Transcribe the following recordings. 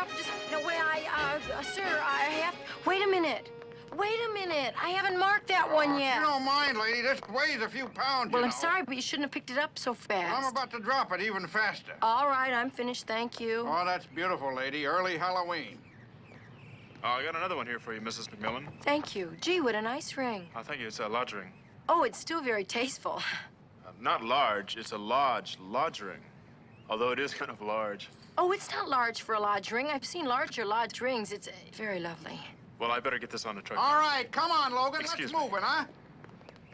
up. Just, no, wait, sir, I have... Wait a minute. Wait a minute. I haven't marked that one yet. You don't mind, lady. This weighs a few pounds, Well, you I'm know. sorry, but you shouldn't have picked it up so fast. Well, I'm about to drop it even faster. All right, I'm finished. Thank you. Oh, that's beautiful, lady. Early Halloween. I got another one here for you, Mrs. McMillan. Thank you. Gee, what a nice ring. Thank you. It's a lodge ring. Oh, it's still very tasteful. Not large. It's a lodge ring. Although it is kind of large. Oh, it's not large for a lodge ring. I've seen larger lodge rings. It's very lovely. Well, I better get this on the truck. All right, come on, Logan. Excuse Let's me. move it, huh?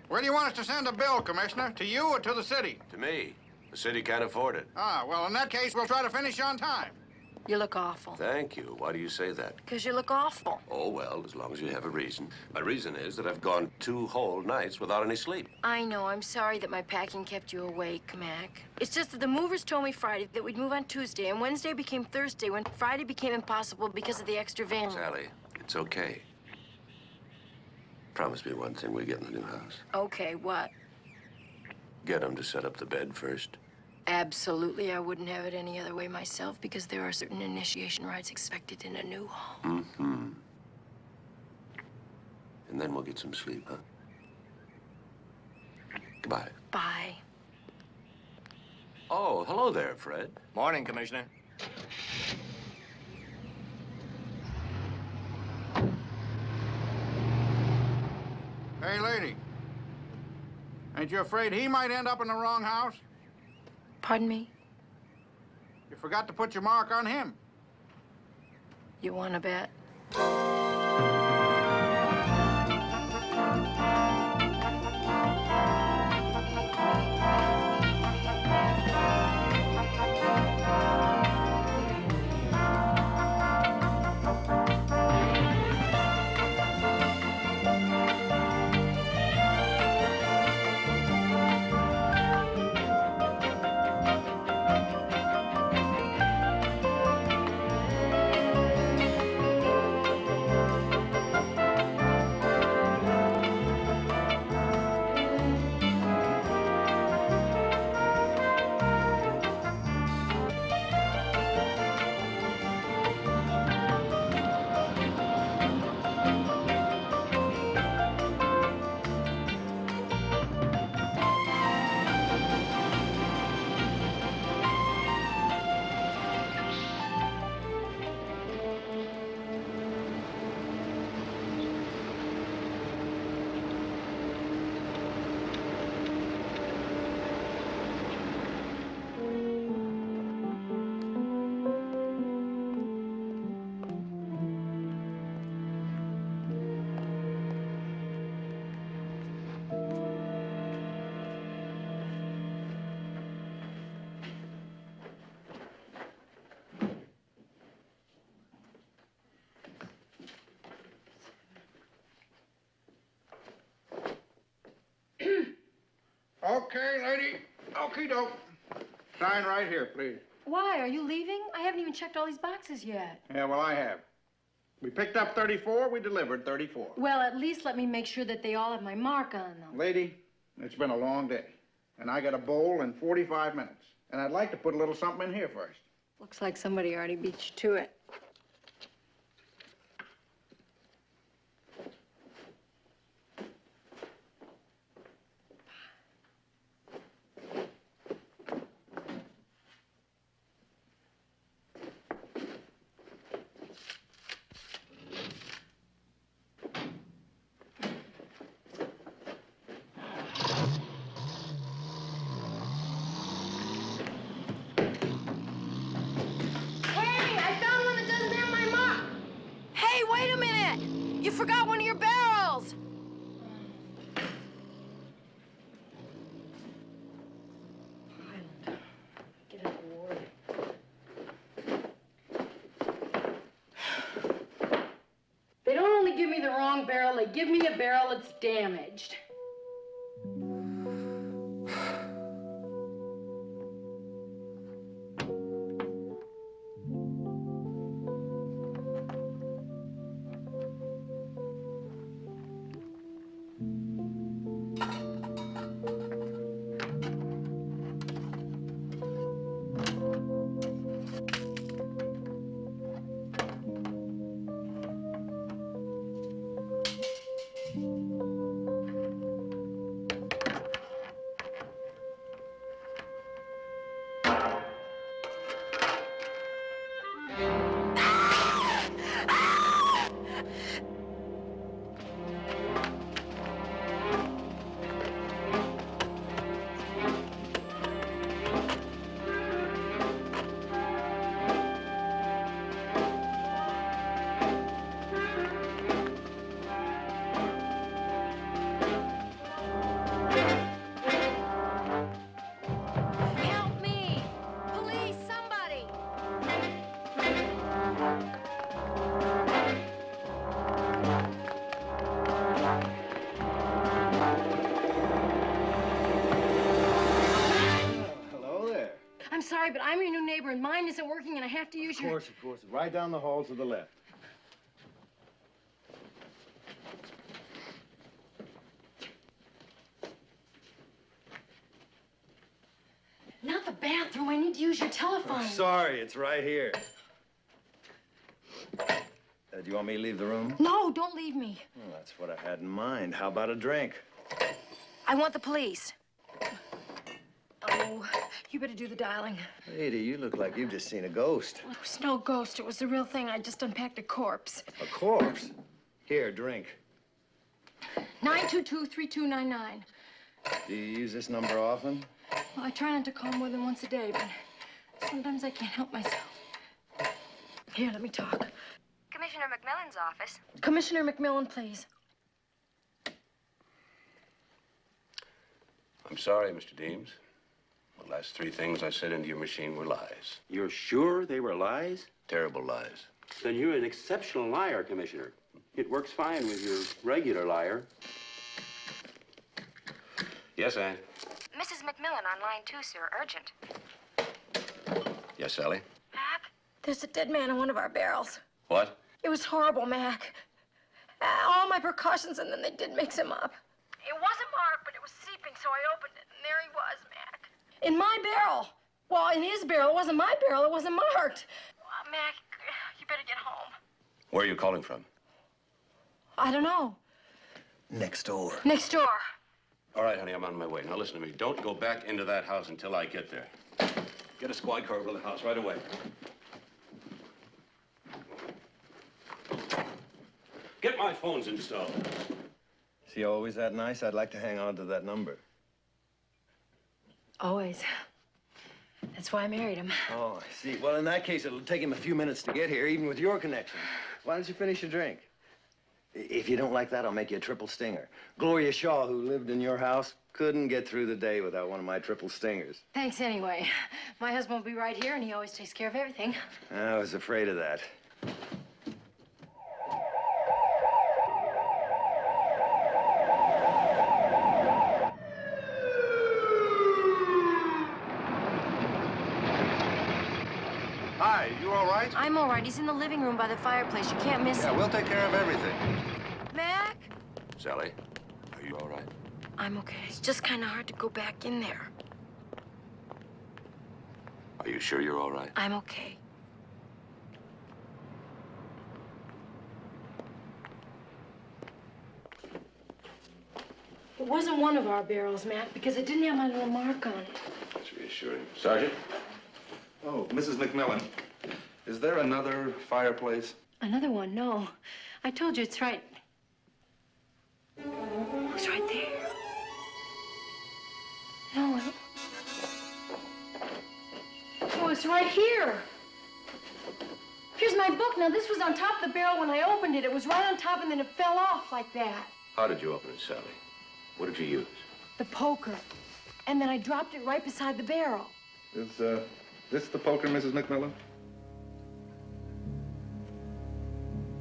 Where do you want us to send a bill, Commissioner? To you or to the city? To me. The city can't afford it. Ah, well, in that case, we'll try to finish on time. You look awful. Thank you. Why do you say that? Because you look awful. Oh, well, as long as you have a reason. My reason is that I've gone 2 whole nights without any sleep. I know. I'm sorry that my packing kept you awake, Mac. It's just that the movers told me Friday that we'd move on Tuesday, and Wednesday became Thursday when Friday became impossible because of the extra van. Sally, it's okay. Promise me one thing we get in the new house. Okay, what? Get him to set up the bed first. Absolutely. I wouldn't have it any other way myself because there are certain initiation rites expected in a new home. Mm-hmm. And then we'll get some sleep, huh? Goodbye. Bye. Oh, hello there, Fred. Morning, Commissioner. Hey, lady. Ain't you afraid he might end up in the wrong house? Pardon me? You forgot to put your mark on him. You want to bet? Okay, lady. Okey-doke. Sign right here, please. Why? Are you leaving? I haven't even checked all these boxes yet. Yeah, well, I have. We picked up 34, we delivered 34. Well, at least let me make sure that they all have my mark on them. Lady, it's been a long day, and I got a bowl in 45 minutes. And I'd like to put a little something in here first. Looks like somebody already beat you to it. Hey, wait a minute! You forgot one of your barrels! Get an award. They don't only give me the wrong barrel, they give me a barrel that's damaged. sorry, but I'm your new neighbor, and mine isn't working, and I have to use your... Of course. Right down the hall to the left. Not the bathroom. I need to use your telephone. Oh, sorry, it's right here. Do you want me to leave the room? No, don't leave me. Well, that's what I had in mind. How about a drink? I want the police. Oh, you better do the dialing. Lady, you look like you've just seen a ghost. It was no ghost. It was the real thing. I just unpacked a corpse. A corpse? Here, drink. 922-3299. Do you use this number often? Well, I try not to call more than once a day, but sometimes I can't help myself. Here, let me talk. Commissioner McMillan's office. Commissioner McMillan, please. I'm sorry, Mr. Deems. The last three things I said into your machine were lies. You're sure they were lies? Terrible lies. Then you're an exceptional liar, Commissioner. It works fine with your regular liar. Yes, Ann? Mrs. McMillan on line 2, sir. Urgent. Yes, Sally? Mac, there's a dead man in one of our barrels. What? It was horrible, Mac. All my precautions, and then they did mix him up. It wasn't marked, but it was seeping, so I opened it, and there he was, Mac. In my barrel. Well, in his barrel. It wasn't my barrel. It wasn't marked. Mac, you better get home. Where are you calling from? I don't know. Next door. Next door. All right, honey, I'm on my way. Now, listen to me. Don't go back into that house until I get there. Get a squad car over to the house right away. Get my phones installed. Is he always that nice? I'd like to hang on to that number. Always. That's why I married him. Oh, I see. Well, in that case, it'll take him a few minutes to get here, even with your connection. Why don't you finish your drink? If you don't like that, I'll make you a triple stinger. Gloria Shaw, who lived in your house, couldn't get through the day without one of my triple stingers. Thanks anyway. My husband will be right here, and he always takes care of everything. I was afraid of that. Hi, you all right? I'm all right. He's in the living room by the fireplace. You can't miss Yeah, him. we'll take care of everything. Mac? Sally, are you all right? I'm okay. It's just kind of hard to go back in there. Are you sure you're all right? I'm okay. It wasn't one of our barrels, Mac, because it didn't have my little mark on it. That's reassuring. Sergeant? Oh, Mrs. McMillan, is there another fireplace? Another one? No. I told you it's right. It's right there. No, oh, it's right here. Here's my book. Now, this was on top of the barrel when I opened it. It was right on top, and then it fell off like that. How did you open it, Sally? What did you use? The poker. And then I dropped it right beside the barrel. Is this the poker, Mrs. McMillan?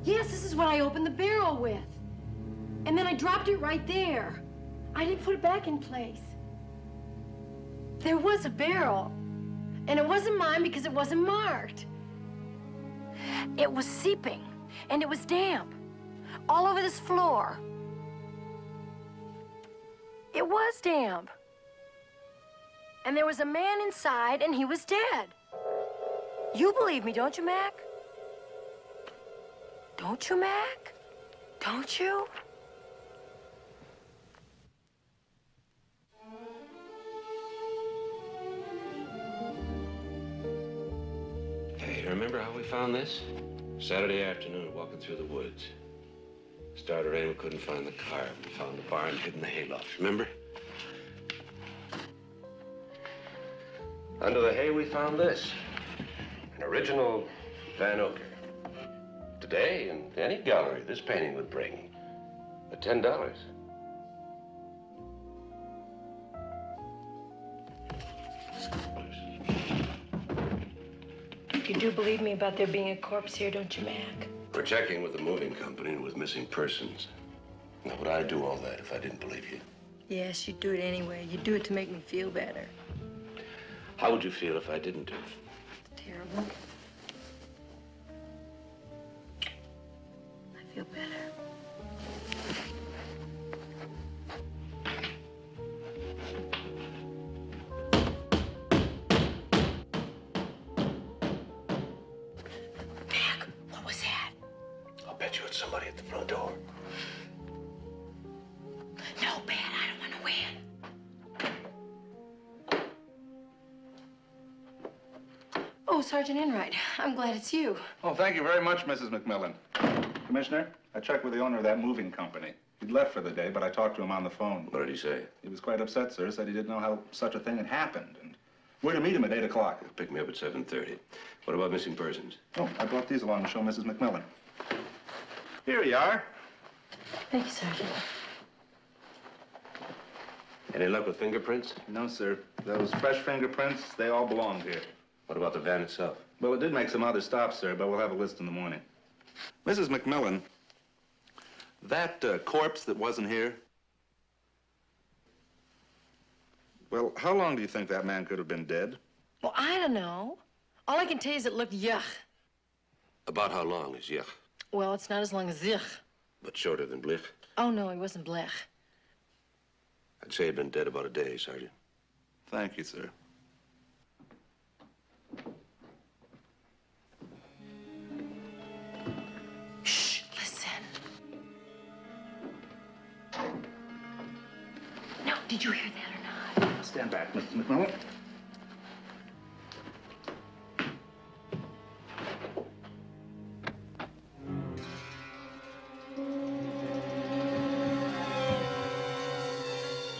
Yes, this is what I opened the barrel with. And then I dropped it right there. I didn't put it back in place. There was a barrel. And it wasn't mine because it wasn't marked. It was seeping. And it was damp. All over this floor. It was damp. And there was a man inside, and he was dead. You believe me, don't you, Mac? Don't you, Mac? Don't you? Hey, remember how we found this? Saturday afternoon, walking through the woods. Started raining, we couldn't find the car. We found the barn hid in the hayloft, remember? Under the hay, we found this. An original Van Ocker. Today, in any gallery, this painting would bring $10. You do believe me about there being a corpse here, don't you, Mac? We're checking with the moving company and with missing persons. Now, would I do all that if I didn't believe you? Yes, you'd do it anyway. You'd do it to make me feel better. How would you feel if I didn't do it? Terrible. I feel better. Mac, what was that? I'll bet you it's somebody at the front door. No, Ben, I don't want to win. Oh, Sergeant Enright, I'm glad it's you. Oh, thank you very much, Mrs. McMillan. Commissioner, I checked with the owner of that moving company. He'd left for the day, but I talked to him on the phone. What did he say? He was quite upset, sir. Said he didn't know how such a thing had happened. And we're to meet him at 8 o'clock. Pick me up at 7:30. What about missing persons? Oh, I brought these along to show Mrs. McMillan. Here you are. Thank you, Sergeant. Any luck with fingerprints? No, sir. Those fresh fingerprints, they all belong here. What about the van itself? Well, it did make some other stops, sir, but we'll have a list in the morning. Mrs. McMillan, that corpse that wasn't here, well, how long do you think that man could have been dead? Well, I don't know. All I can tell you is it looked yuck. About how long is yuck? Well, it's not as long as zich. But shorter than blich? Oh, no, he wasn't blech. I'd say he'd been dead about a day, Sergeant. Thank you, sir. Shh, listen. No, did you hear that or not? Stand back, Mrs. McMillan.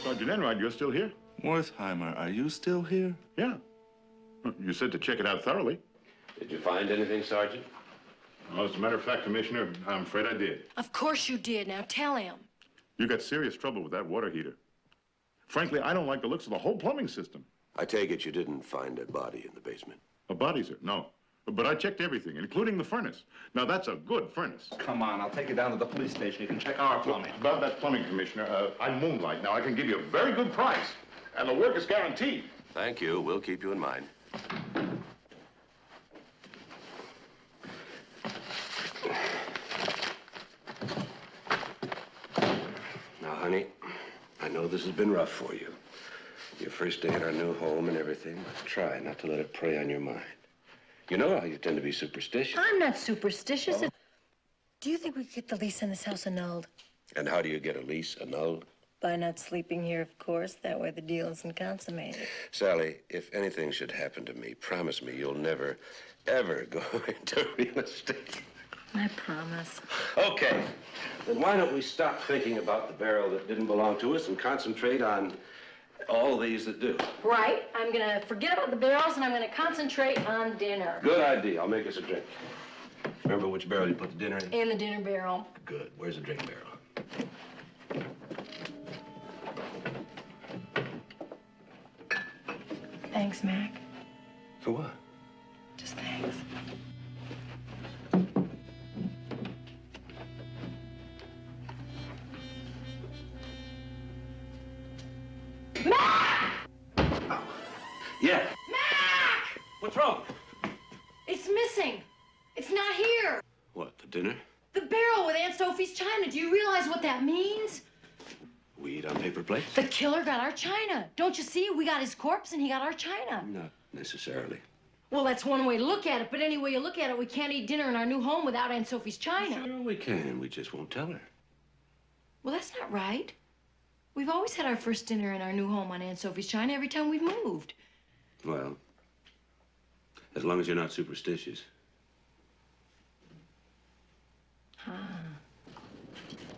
Sergeant Enright, you're still here? Wertheimer, are you still here? Yeah. You said to check it out thoroughly. Did you find anything, Sergeant? Well, as a matter of fact, Commissioner, I'm afraid I did. Of course you did. Now tell him. You got serious trouble with that water heater. Frankly, I don't like the looks of the whole plumbing system. I take it you didn't find a body in the basement. A body, sir? No. But I checked everything, including the furnace. Now, that's a good furnace. Come on, I'll take you down to the police station. You can check our plumbing. About that plumbing, Commissioner, I'm Moonlight. Now, I can give you a very good price, and the work is guaranteed. Thank you. We'll keep you in mind. Now, honey, I know this has been rough for you. Your first day in our new home and everything, but try not to let it prey on your mind. You know how you tend to be superstitious. I'm not superstitious. Do you think we could get the lease on this house annulled? And how do you get a lease annulled? By not sleeping here, of course. That way the deal isn't consummated. Sally, if anything should happen to me, promise me you'll never, ever go into real estate. I promise. Okay. Then why don't we stop thinking about the barrel that didn't belong to us and concentrate on all these that do? Right. I'm gonna forget about the barrels and I'm gonna concentrate on dinner. Good idea. I'll make us a drink. Remember which barrel you put the dinner in? In the dinner barrel. Good. Where's the drink barrel? Thanks, Mac. For what? Just thanks. Mac! Oh. Yeah. Mac! What's wrong? It's missing. It's not here. What, the dinner? The barrel with Aunt Sophie's china. Do you realize what that means? We eat on paper plates? The killer got our china. Don't you see? We got his corpse and he got our china. Not necessarily. Well, that's one way to look at it, but any way you look at it, we can't eat dinner in our new home without Aunt Sophie's china. Sure we can. We just won't tell her. Well, that's not right. We've always had our first dinner in our new home on Aunt Sophie's china every time we've moved. Well, as long as you're not superstitious.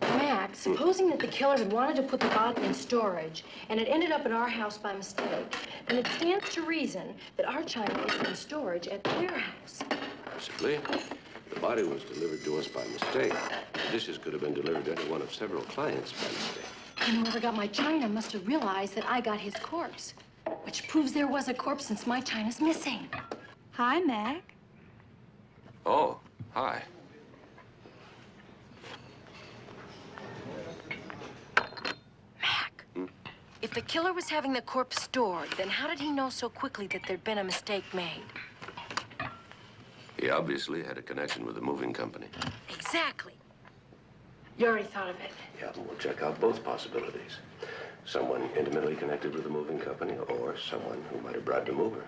Mac, supposing that the killer had wanted to put the body in storage and it ended up at our house by mistake, then it stands to reason that our china is in storage at their house. Possibly. The body was delivered to us by mistake. The dishes could have been delivered to any one of several clients by mistake. And whoever got my china must have realized that I got his corpse, which proves there was a corpse since my china's missing. Hi, Mac. Oh, hi. Mac, if If the killer was having the corpse stored, then how did he know so quickly that there'd been a mistake made? He obviously had a connection with the moving company. Exactly. You already thought of it. Yeah, we'll check out both possibilities. Someone intimately connected with the moving company, or someone who might have bribed a mover.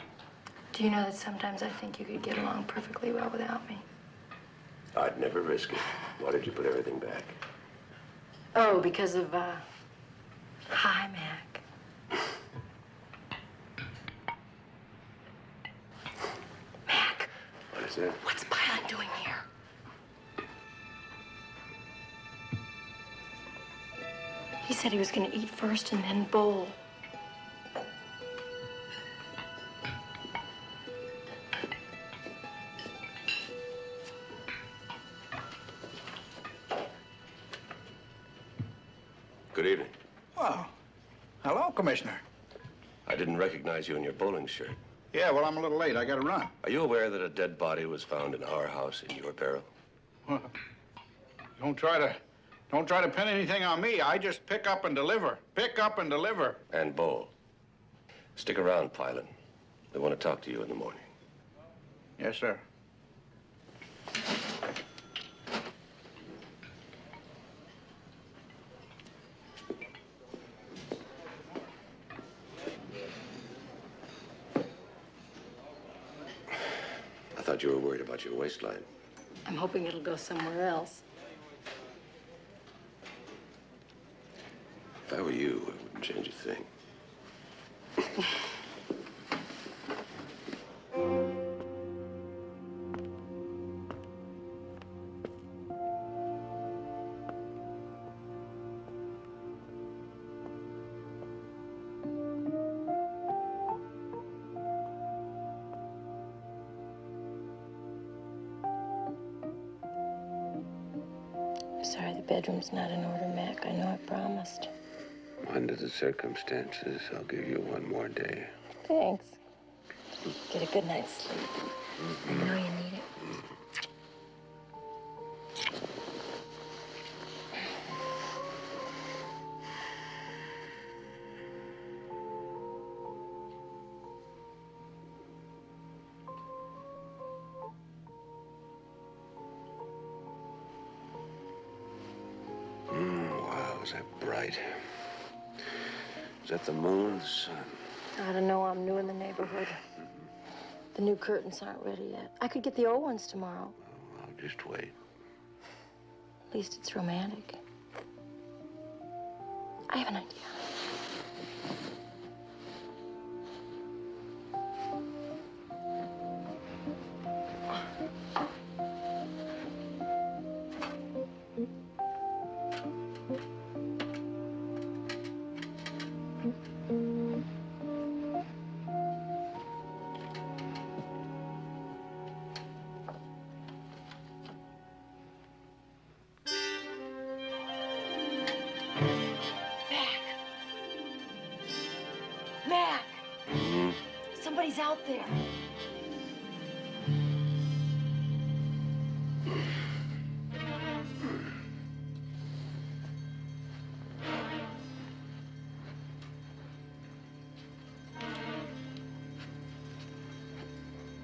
Do you know that sometimes I think you could get along perfectly well without me? I'd never risk it. Why did you put everything back? Oh, because of, hi, Mac. Mac. What is it? What's Pilot doing here? He said he was going to eat first and then bowl. Good evening. Well, hello, Commissioner. I didn't recognize you in your bowling shirt. Yeah, well, I'm a little late. I gotta run. Are you aware that a dead body was found in our house in your barrel? Don't try to pin anything on me. I just pick up and deliver. Pick up and deliver. And bowl. Stick around, Pilot. We want to talk to you in the morning. Yes, sir. I thought you were worried about your waistline. I'm hoping it'll go somewhere else. If I were you, I wouldn't change a thing. Sorry, the bedroom's not in order, Mac. I know I promised. Under the circumstances, I'll give you one more day. Thanks. Get a good night's sleep. I know you need it. Wow, is that bright? Is that the moon or the sun? I don't know. I'm new in the neighborhood. The new curtains aren't ready yet. I could get the old ones tomorrow. Oh, I'll just wait. At least it's romantic. I have an idea. Mac! Somebody's out there.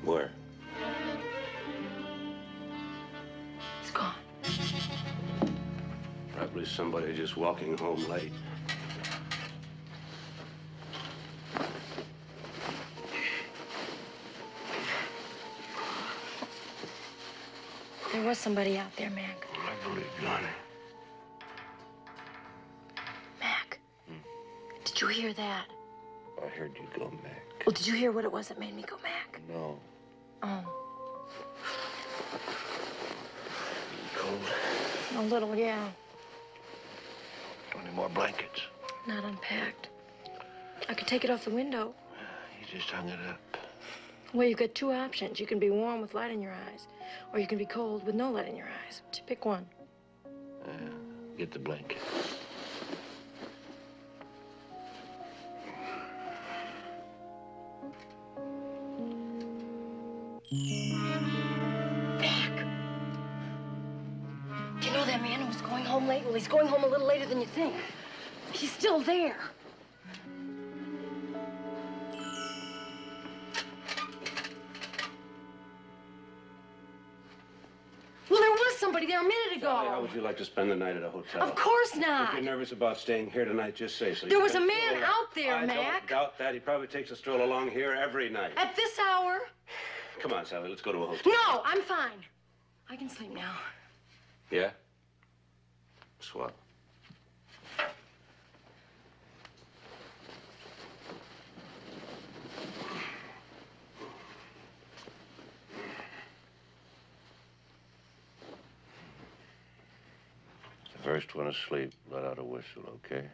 Where? He's gone. Probably somebody just walking home late. There was somebody out there, Mac. I believe you, honey. Mac, did you hear that? I heard you go, Mac. Well, did you hear what it was that made me go Mac? No. Oh, Cold? a little, yeah. Any more blankets? Not unpacked. I could take it off the window. You just hung it up. Well, you've got two options. You can be warm with light in your eyes, or you can be cold with no light in your eyes. Just pick one. Get the blanket. Mac! Do you know that man who was going home late? Well, he's going home a little later than you think. He's still there. somebody there a minute ago. Sally, how would you like to spend the night at a hotel? Of course not. If you're nervous about staying here tonight, just say so. There was a man out there, I Mac. don't doubt that. He probably takes a stroll along here every night. At this hour? Come on, Sally, let's go to a hotel. No, I'm fine. I can sleep now. Yeah? Swell. The first one asleep, let out a whistle, okay?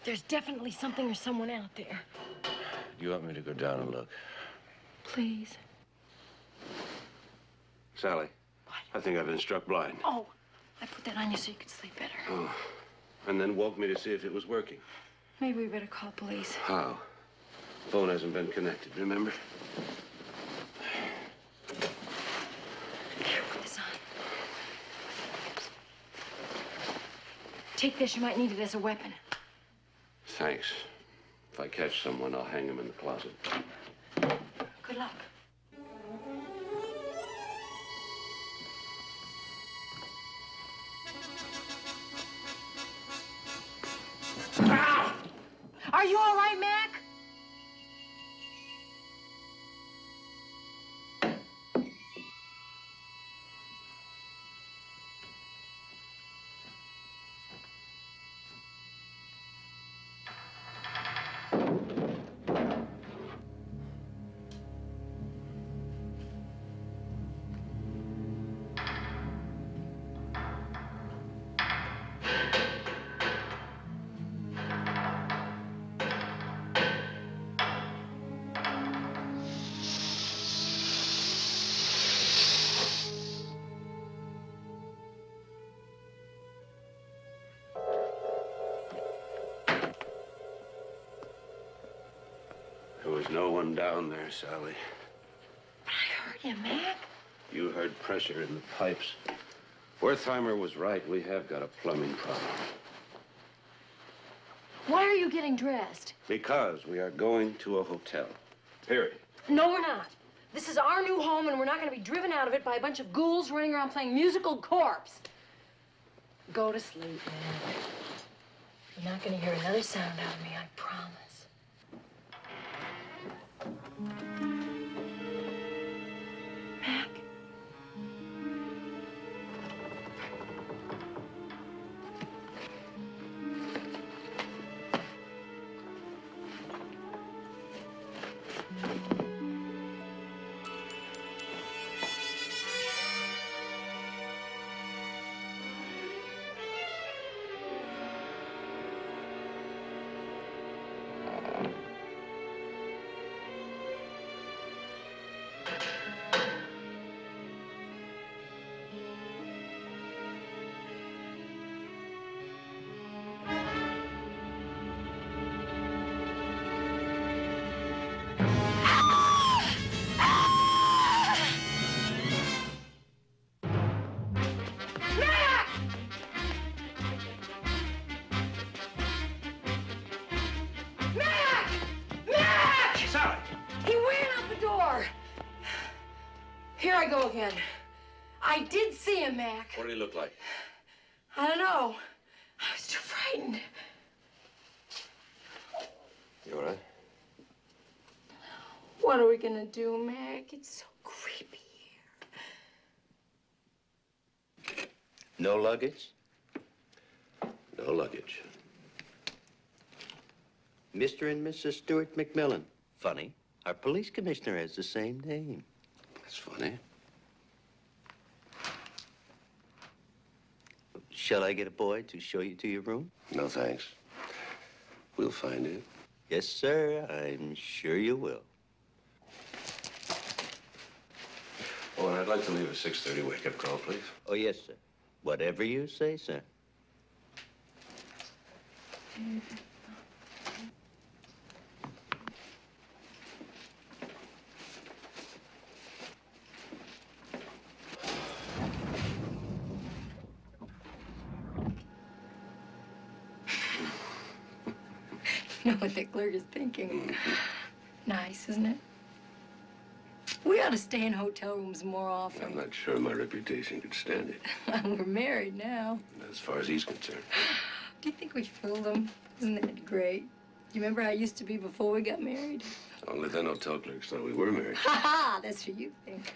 There's definitely something or someone out there. You want me to go down and look? Please. Sally. What? I think I've been struck blind. Oh, I put that on you so you could sleep better. Oh. And then woke me to see if it was working. Maybe we better call police. How? Phone hasn't been connected, remember? Here, put this on. Take this. You might need it as a weapon. Thanks. If I catch someone, I'll hang him in the closet. Good luck. Ow! Are you all right, Mac? There was no one down there, Sally. But I heard you, Mac. You heard pressure in the pipes. Wertheimer was right. We have got a plumbing problem. Why are you getting dressed? Because we are going to a hotel. Period. No, we're not. This is our new home, and we're not going to be driven out of it by a bunch of ghouls running around playing musical corpse. Go to sleep, man. You're not going to hear another sound out of me, I promise. Mac? Here I go again. I did see him, Mac. What did he look like? I don't know. I was too frightened. You all right? What are we gonna do, Mac? It's so creepy here. No luggage? No luggage. Mr. and Mrs. Stuart McMillan. Funny. Our police commissioner has the same name. That's funny. Shall I get a boy to show you to your room? No, thanks. We'll find it. Yes, sir. I'm sure you will. Oh, and I'd like to leave a 6:30 wake-up call, please. Oh, yes, sir. Whatever you say, sir. know what the clerk is thinking. Nice, isn't it? We ought to stay in hotel rooms more often. I'm not sure my reputation could stand it. We're married now. As far as he's concerned. Do you think we fooled him? Isn't that great? Do you remember how I used to be before we got married? Only then hotel clerks thought we were married. Ha ha! That's what you think.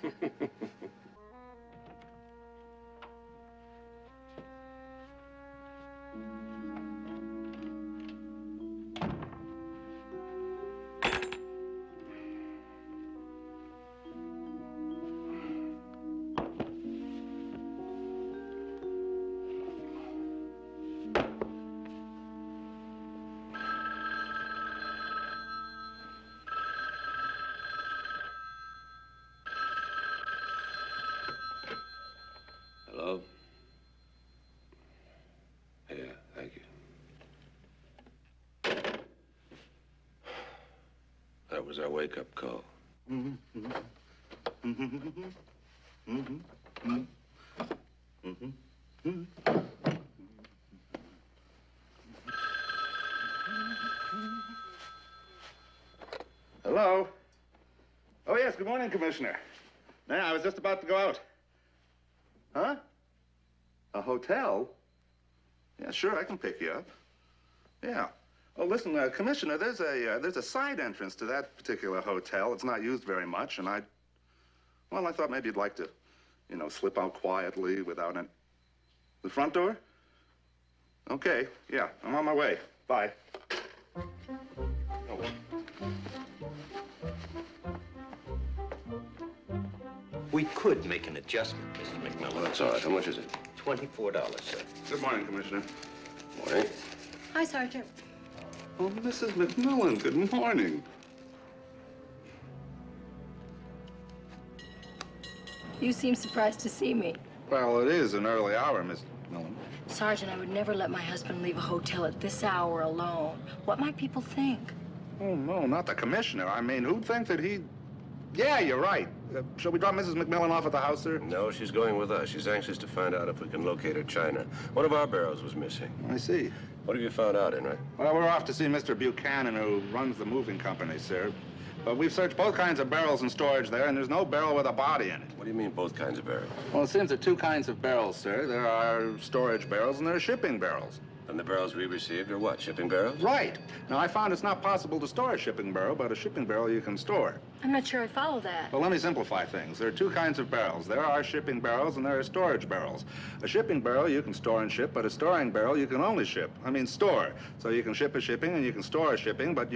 Hello? Yeah, thank you. That was our wake-up call. Hello? Oh, yes, good morning, Commissioner. Yeah, I was just about to go out. Huh? A hotel? Yeah, sure, I can pick you up. Yeah. Oh, listen, Commissioner, there's a side entrance to that particular hotel. It's not used very much, and I thought maybe you'd like to, you know, slip out quietly without any... The front door? Okay, yeah, I'm on my way. Bye. Oh. We could make an adjustment, Mrs. McMillan. That's all right. How much is it? $24, sir. Good morning, Commissioner. Morning. Hi, Sergeant. Oh, Mrs. McMillan, good morning. You seem surprised to see me. Well, it is an early hour, Miss McMillan. Sergeant, I would never let my husband leave a hotel at this hour alone. What might people think? Oh, no, not the Commissioner. I mean, who'd think that he'd... Yeah, you're right. Shall we drop Mrs. McMillan off at the house, sir? No, she's going with us. She's anxious to find out if we can locate her china. One of our barrels was missing. I see. What have you found out, Enright? Well, we're off to see Mr. Buchanan, who runs the moving company, sir. But we've searched both kinds of barrels in storage there, and there's no barrel with a body in it. What do you mean, both kinds of barrels? Well, it seems there are two kinds of barrels, sir. There are storage barrels and there are shipping barrels. And the barrels we received are what, shipping barrels? Right. Now, I found it's not possible to store a shipping barrel, but a shipping barrel you can store. I'm not sure I follow that. Well, let me simplify things. There are two kinds of barrels. There are shipping barrels and there are storage barrels. A shipping barrel you can store and ship, but a storing barrel you can only ship. I mean, store. So you can ship a shipping and you can store a shipping, but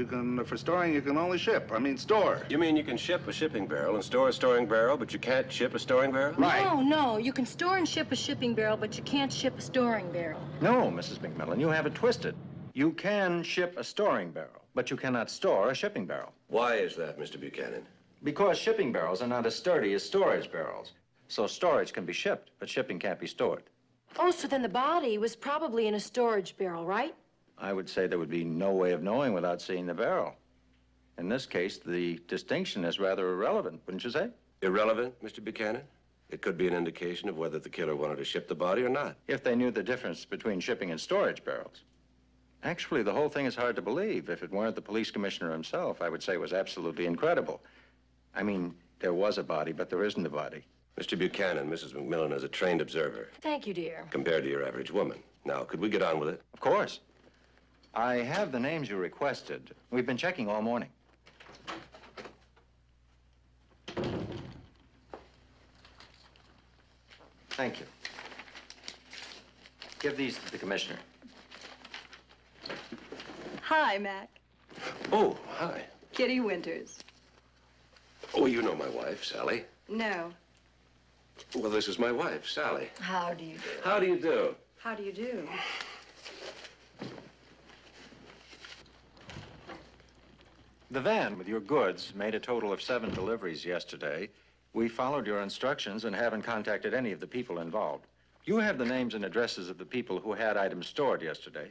for storing, you can only ship. I mean, store. You mean you can ship a shipping barrel and store a storing barrel, but you can't ship a storing barrel? Right. No. You can store and ship a shipping barrel, but you can't ship a storing barrel. No, Mrs. McMillan, you have it twisted. You can ship a storing barrel, but you cannot store a shipping barrel. Why is that, Mr. Buchanan? Because shipping barrels are not as sturdy as storage barrels. So storage can be shipped, but shipping can't be stored. Oh, so then the body was probably in a storage barrel, right? I would say there would be no way of knowing without seeing the barrel. In this case, the distinction is rather irrelevant, wouldn't you say? Irrelevant, Mr. Buchanan? It could be an indication of whether the killer wanted to ship the body or not. If they knew the difference between shipping and storage barrels. Actually, the whole thing is hard to believe. If it weren't the police commissioner himself, I would say it was absolutely incredible. I mean, there was a body, but there isn't a body. Mr. Buchanan, Mrs. McMillan is a trained observer. Thank you, dear. Compared to your average woman. Now, could we get on with it? Of course. I have the names you requested. We've been checking all morning. Thank you. Give these to the commissioner. Hi, Mac. Oh, hi. Kitty Winters. Oh, you know my wife, Sally. No. Well, this is my wife, Sally. How do you do? How do you do? How do you do? The van with your goods made a total of 7 deliveries yesterday. We followed your instructions and haven't contacted any of the people involved. You have the names and addresses of the people who had items stored yesterday.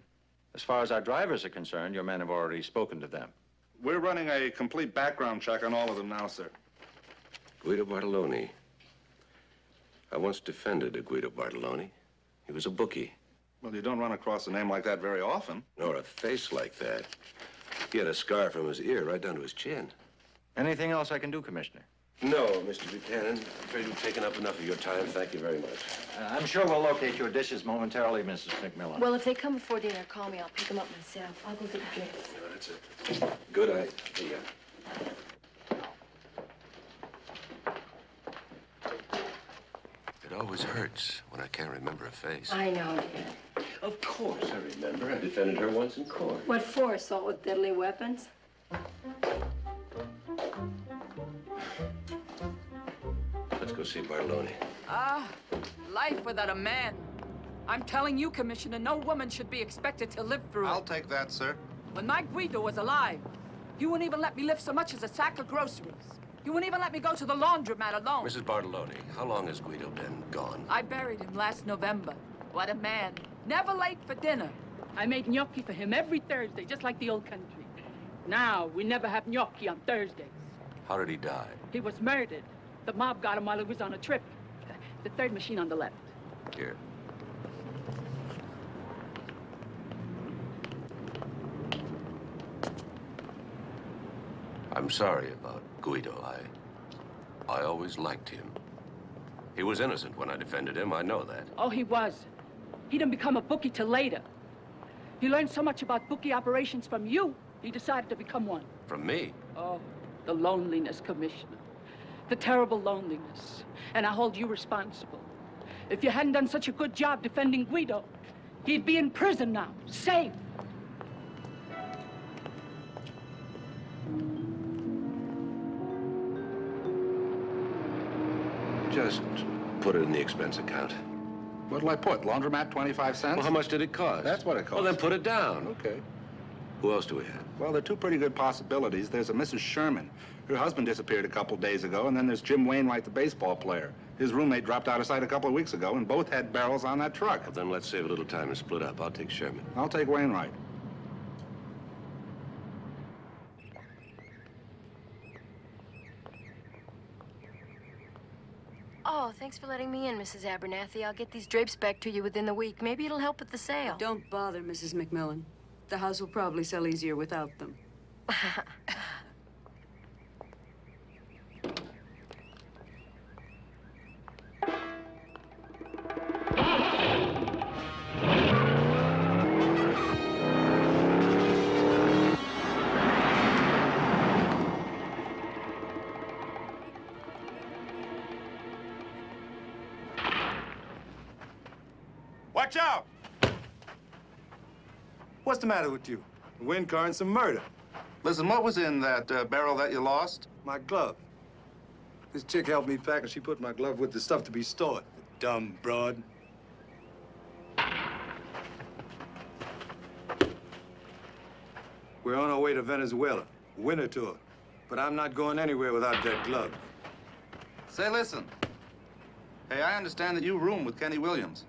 As far as our drivers are concerned, your men have already spoken to them. We're running a complete background check on all of them now, sir. Guido Bartoloni. I once defended a Guido Bartoloni. He was a bookie. Well, you don't run across a name like that very often. Nor a face like that. He had a scar from his ear right down to his chin. Anything else I can do, Commissioner? No, Mr. Buchanan. I'm afraid we've taken up enough of your time. Thank you very much. I'm sure we'll locate your dishes momentarily, Mrs. McMillan. Well, if they come before dinner, call me. I'll pick them up myself. I'll go get the drinks. No, that's it. Good idea. It always hurts when I can't remember a face. I know, dear. Of course I remember. I defended her once in court. What for? Assault with deadly weapons? Let's go see Bartolone. Life without a man. I'm telling you, Commissioner, no woman should be expected to live through I'll it. take that, sir. When my Guido was alive, you wouldn't even let me lift so much as a sack of groceries. You wouldn't even let me go to the laundromat alone. Mrs. Bartolone, how long has Guido been gone? I buried him last November. What a man. Never late for dinner. I made gnocchi for him every Thursday, just like the old country. Now, we never have gnocchi on Thursdays. How did he die? He was murdered. The mob got him while he was on a trip. The third machine on the left. Here. I'm sorry about Guido. I always liked him. He was innocent when I defended him, I know that. Oh, he was. He didn't become a bookie till later. He learned so much about bookie operations from you, he decided to become one. From me? Oh, the loneliness, Commissioner. The terrible loneliness. And I hold you responsible. If you hadn't done such a good job defending Guido, he'd be in prison now, safe. Just put it in the expense account. What'll I put? Laundromat, 25 cents? Well, how much did it cost? That's what it cost. Well, then put it down. Okay. Who else do we have? Well, there are two pretty good possibilities. There's a Mrs. Sherman. Her husband disappeared a couple days ago, and then there's Jim Wainwright, the baseball player. His roommate dropped out of sight a couple of weeks ago, and both had barrels on that truck. Well, then let's save a little time and split up. I'll take Sherman. I'll take Wainwright. Oh, thanks for letting me in, Mrs. Abernathy. I'll get these drapes back to you within the week. Maybe it'll help with the sale. Don't bother, Mrs. McMillan. The house will probably sell easier without them. Watch out! What's the matter with you? A wind car and some murder. Listen, what was in that barrel that you lost? My glove. This chick helped me pack, and she put my glove with the stuff to be stored. The dumb broad. We're on our way to Venezuela, winter tour. But I'm not going anywhere without that glove. Say, listen. Hey, I understand that you room with Kenny Williams.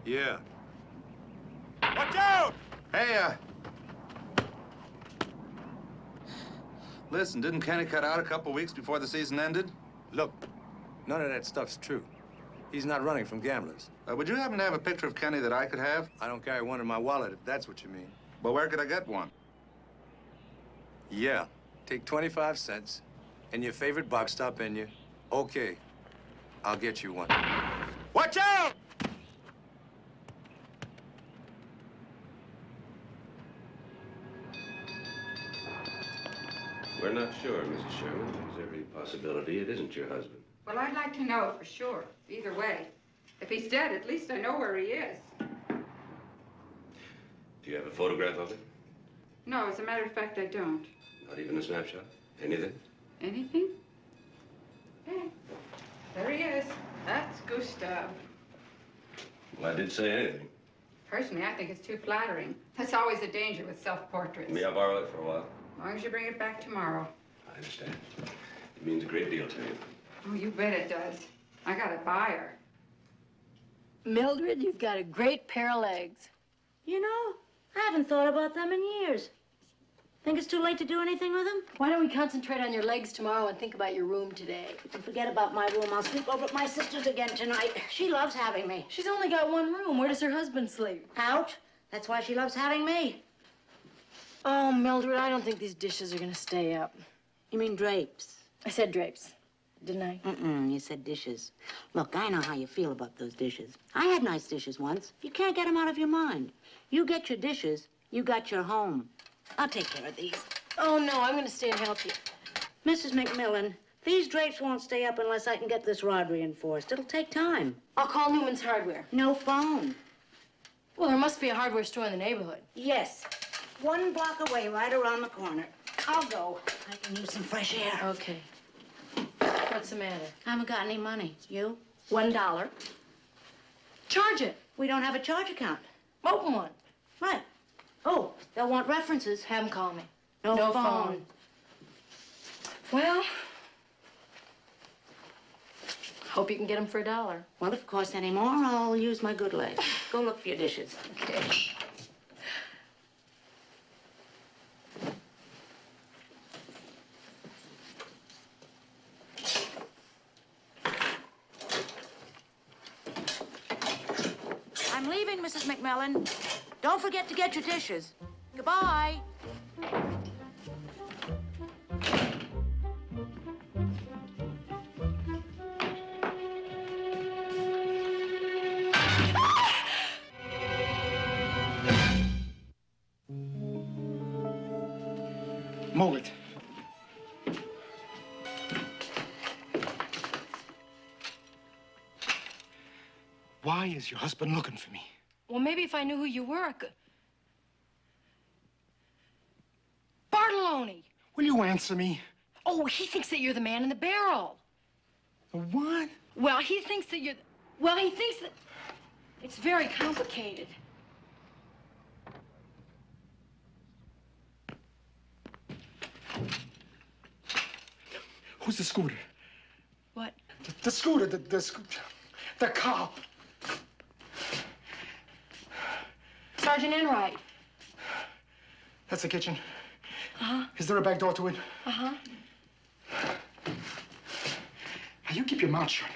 Yeah. Watch out! Hey, listen, didn't Kenny cut out a couple weeks before the season ended? Look, none of that stuff's true. He's not running from gamblers. Would you happen to have a picture of Kenny that I could have? I don't carry one in my wallet, if that's what you mean. Well, where could I get one? Yeah. Take 25 cents and your favorite box stop in you. Okay. I'll get you one. Watch out! We're not sure, Mrs. Sherman. There's every possibility it isn't your husband. Well, I'd like to know for sure, either way. If he's dead, at least I know where he is. Do you have a photograph of him? No, as a matter of fact, I don't. Not even a snapshot? Anything? Anything? Hey, there he is. That's Gustav. Well, I didn't say anything. Personally, I think it's too flattering. That's always a danger with self-portraits. May I borrow it for a while? As long as you bring it back tomorrow. I understand. It means a great deal to you. Oh, you bet it does. I got a buyer. Mildred, you've got a great pair of legs. You know, I haven't thought about them in years. Think it's too late to do anything with them? Why don't we concentrate on your legs tomorrow and think about your room today? And forget about my room. I'll sleep over at my sister's again tonight. She loves having me. She's only got one room. Where does her husband sleep? Out. That's why she loves having me. Oh, Mildred, I don't think these dishes are gonna stay up. You mean drapes? I said drapes, didn't I? You said dishes. Look, I know how you feel about those dishes. I had nice dishes once. You can't get them out of your mind. You get your dishes, you got your home. I'll take care of these. Oh, no, I'm gonna stay and help you. Mrs. McMillan, these drapes won't stay up unless I can get this rod reinforced. It'll take time. I'll call Newman's Hardware. No phone. Well, there must be a hardware store in the neighborhood. Yes. 1 block away, right around the corner. I'll go. I can use some fresh air. Okay. What's the matter? I haven't got any money. You? $1. Charge it. We don't have a charge account. Open one. What? Oh, they'll want references. Have them call me. No phone. Well, hope you can get them for $1. Well, if it costs any more, I'll use my good leg. Go look for your dishes. Okay. I'm leaving, Mrs. McMillan. Don't forget to get your dishes. Goodbye. Mullet. Why is your husband looking for me? Well, maybe if I knew who you were, I could... Bartolone! Will you answer me? Oh, he thinks that you're the man in the barrel. What? Well, he thinks that you're... Well, he thinks that... It's very complicated. Who's the scooter? What? The scooter, the car. Sergeant Enright. That's the kitchen. Uh-huh. Is there a back door to it? Uh-huh. Now, you keep your mouth shut.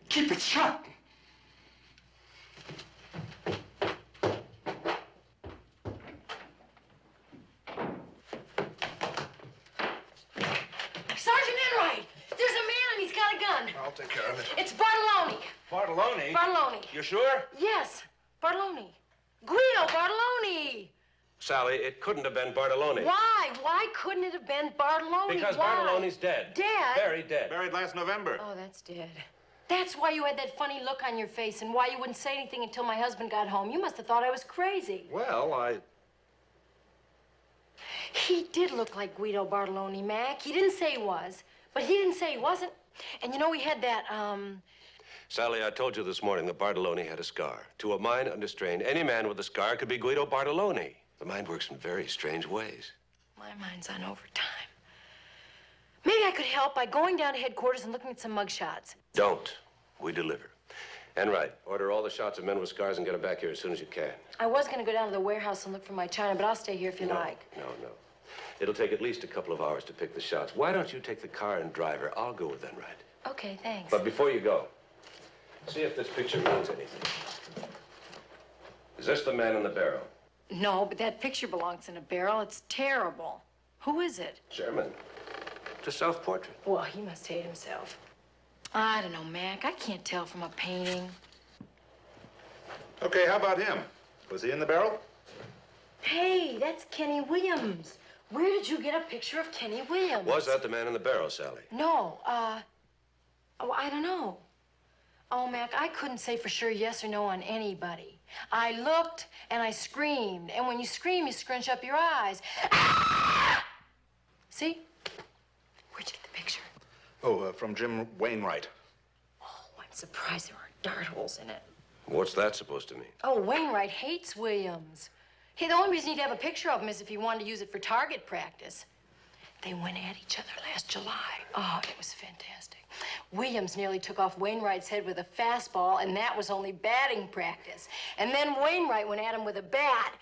Keep it shut. Sergeant Enright! There's a man and he's got a gun. I'll take care of it. It's Bartolone. Bartolone? Bartolone. You sure? Yes, Bartolone. Guido Bartolone. Sally, it couldn't have been Bartolone. Why? Why couldn't it have been Bartolone? Because Why? Bartolone's dead. Dead? Very dead. Buried last November. Oh, that's dead. That's why you had that funny look on your face and why you wouldn't say anything until my husband got home. You must have thought I was crazy. Well, He did look like Guido Bartolone, Mac. He didn't say he was, but he didn't say he wasn't. And you know, he had that, Sally, I told you this morning that Bartolone had a scar. To a mind unrestrained, any man with a scar could be Guido Bartolone. The mind works in very strange ways. My mind's on overtime. Maybe I could help by going down to headquarters and looking at some mugshots. Don't. We deliver. Enright, order all the shots of men with scars and get them back here as soon as you can. I was going to go down to the warehouse and look for my china, but I'll stay here if you like. No. It'll take at least a couple of hours to pick the shots. Why don't you take the car and drive her? I'll go with Enright. Okay, thanks. But before you go, see if this picture means anything. Is this the man in the barrel? No, but that picture belongs in a barrel. It's terrible. Who is it? Sherman. It's a self-portrait. Well, he must hate himself. I don't know, Mac. I can't tell from a painting. Okay, how about him? Was he in the barrel? Hey, that's Kenny Williams. Where did you get a picture of Kenny Williams? Was that the man in the barrel, Sally? No, oh, I don't know. Oh, Mac, I couldn't say for sure yes or no on anybody. I looked and I screamed. And when you scream, you scrunch up your eyes. Ah! See? Where'd you get the picture? Oh, from Jim Wainwright. Oh, I'm surprised there aren't dart holes in it. What's that supposed to mean? Oh, Wainwright hates Williams. Hey, the only reason he'd have a picture of him is if he wanted to use it for target practice. They went at each other last July. Oh, it was fantastic. Williams nearly took off Wainwright's head with a fastball, and that was only batting practice. And then Wainwright went at him with a bat.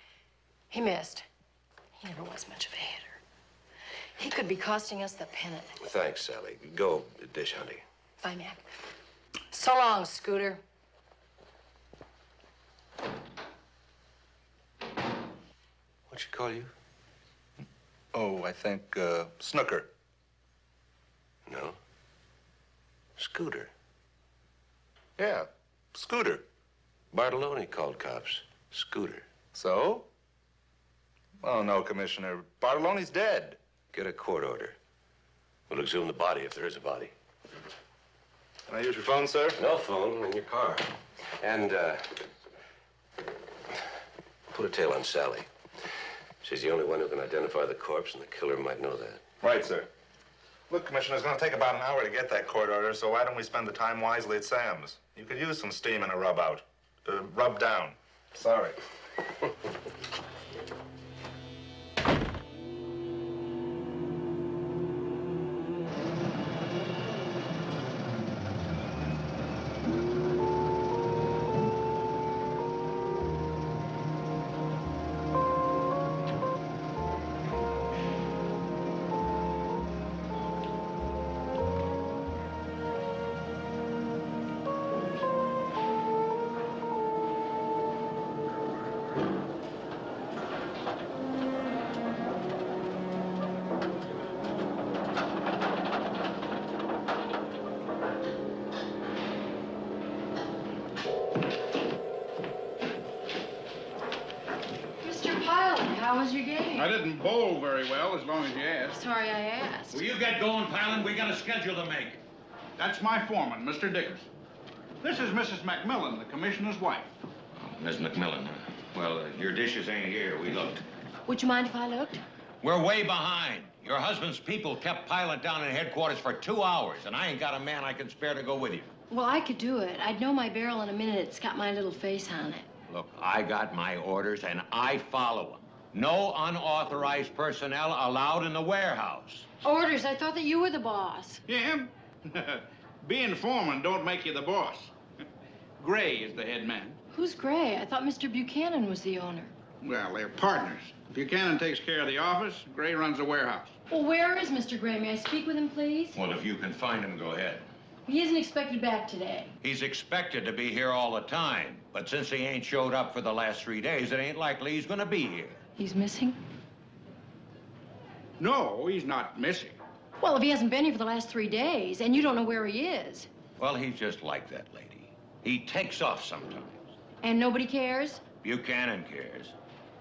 He missed. He never was much of a hitter. He could be costing us the pennant. Thanks, Sally. Go dish hunting. Bye, Mac. So long, Scooter. What'd she call you? Oh, I think, Snooker. No. Scooter. Yeah, Scooter. Bartolone called cops. Scooter. So? Oh, no, Commissioner. Bartolone's dead. Get a court order. We'll exhume the body if there is a body. Can I use your phone, sir? No phone, in your car. And, put a tail on Sally. She's the only one who can identify the corpse, and the killer might know that. Right, sir. Look, Commissioner, it's going to take about an hour to get that court order, so why don't we spend the time wisely at Sam's? You could use some steam and a rub out. Rub down. Sorry. How was your game? I didn't bowl very well, as long as you asked. Sorry I asked. Will you get going, Palin? We got a schedule to make. That's my foreman, Mr. Dickerson. This is Mrs. McMillan, the commissioner's wife. Oh, Ms. McMillan. Well, your dishes ain't here. We looked. Would you mind if I looked? We're way behind. Your husband's people kept piling down in headquarters for 2 hours, and I ain't got a man I can spare to go with you. Well, I could do it. I'd know my barrel in a minute. It's got my little face on it. Look, I got my orders, and I follow them. No unauthorized personnel allowed in the warehouse. Orders? I thought that you were the boss. Yeah? Being foreman don't make you the boss. Gray is the head man. Who's Gray? I thought Mr. Buchanan was the owner. Well, they're partners. Buchanan takes care of the office. Gray runs the warehouse. Well, where is Mr. Gray? May I speak with him, please? Well, if you can find him, go ahead. He isn't expected back today. He's expected to be here all the time. But since he ain't showed up for the last 3 days, it ain't likely he's gonna be here. He's missing? No, he's not missing. Well, if he hasn't been here for the last 3 days, and you don't know where he is. Well, he's just like that lady. He takes off sometimes. And nobody cares? Buchanan cares.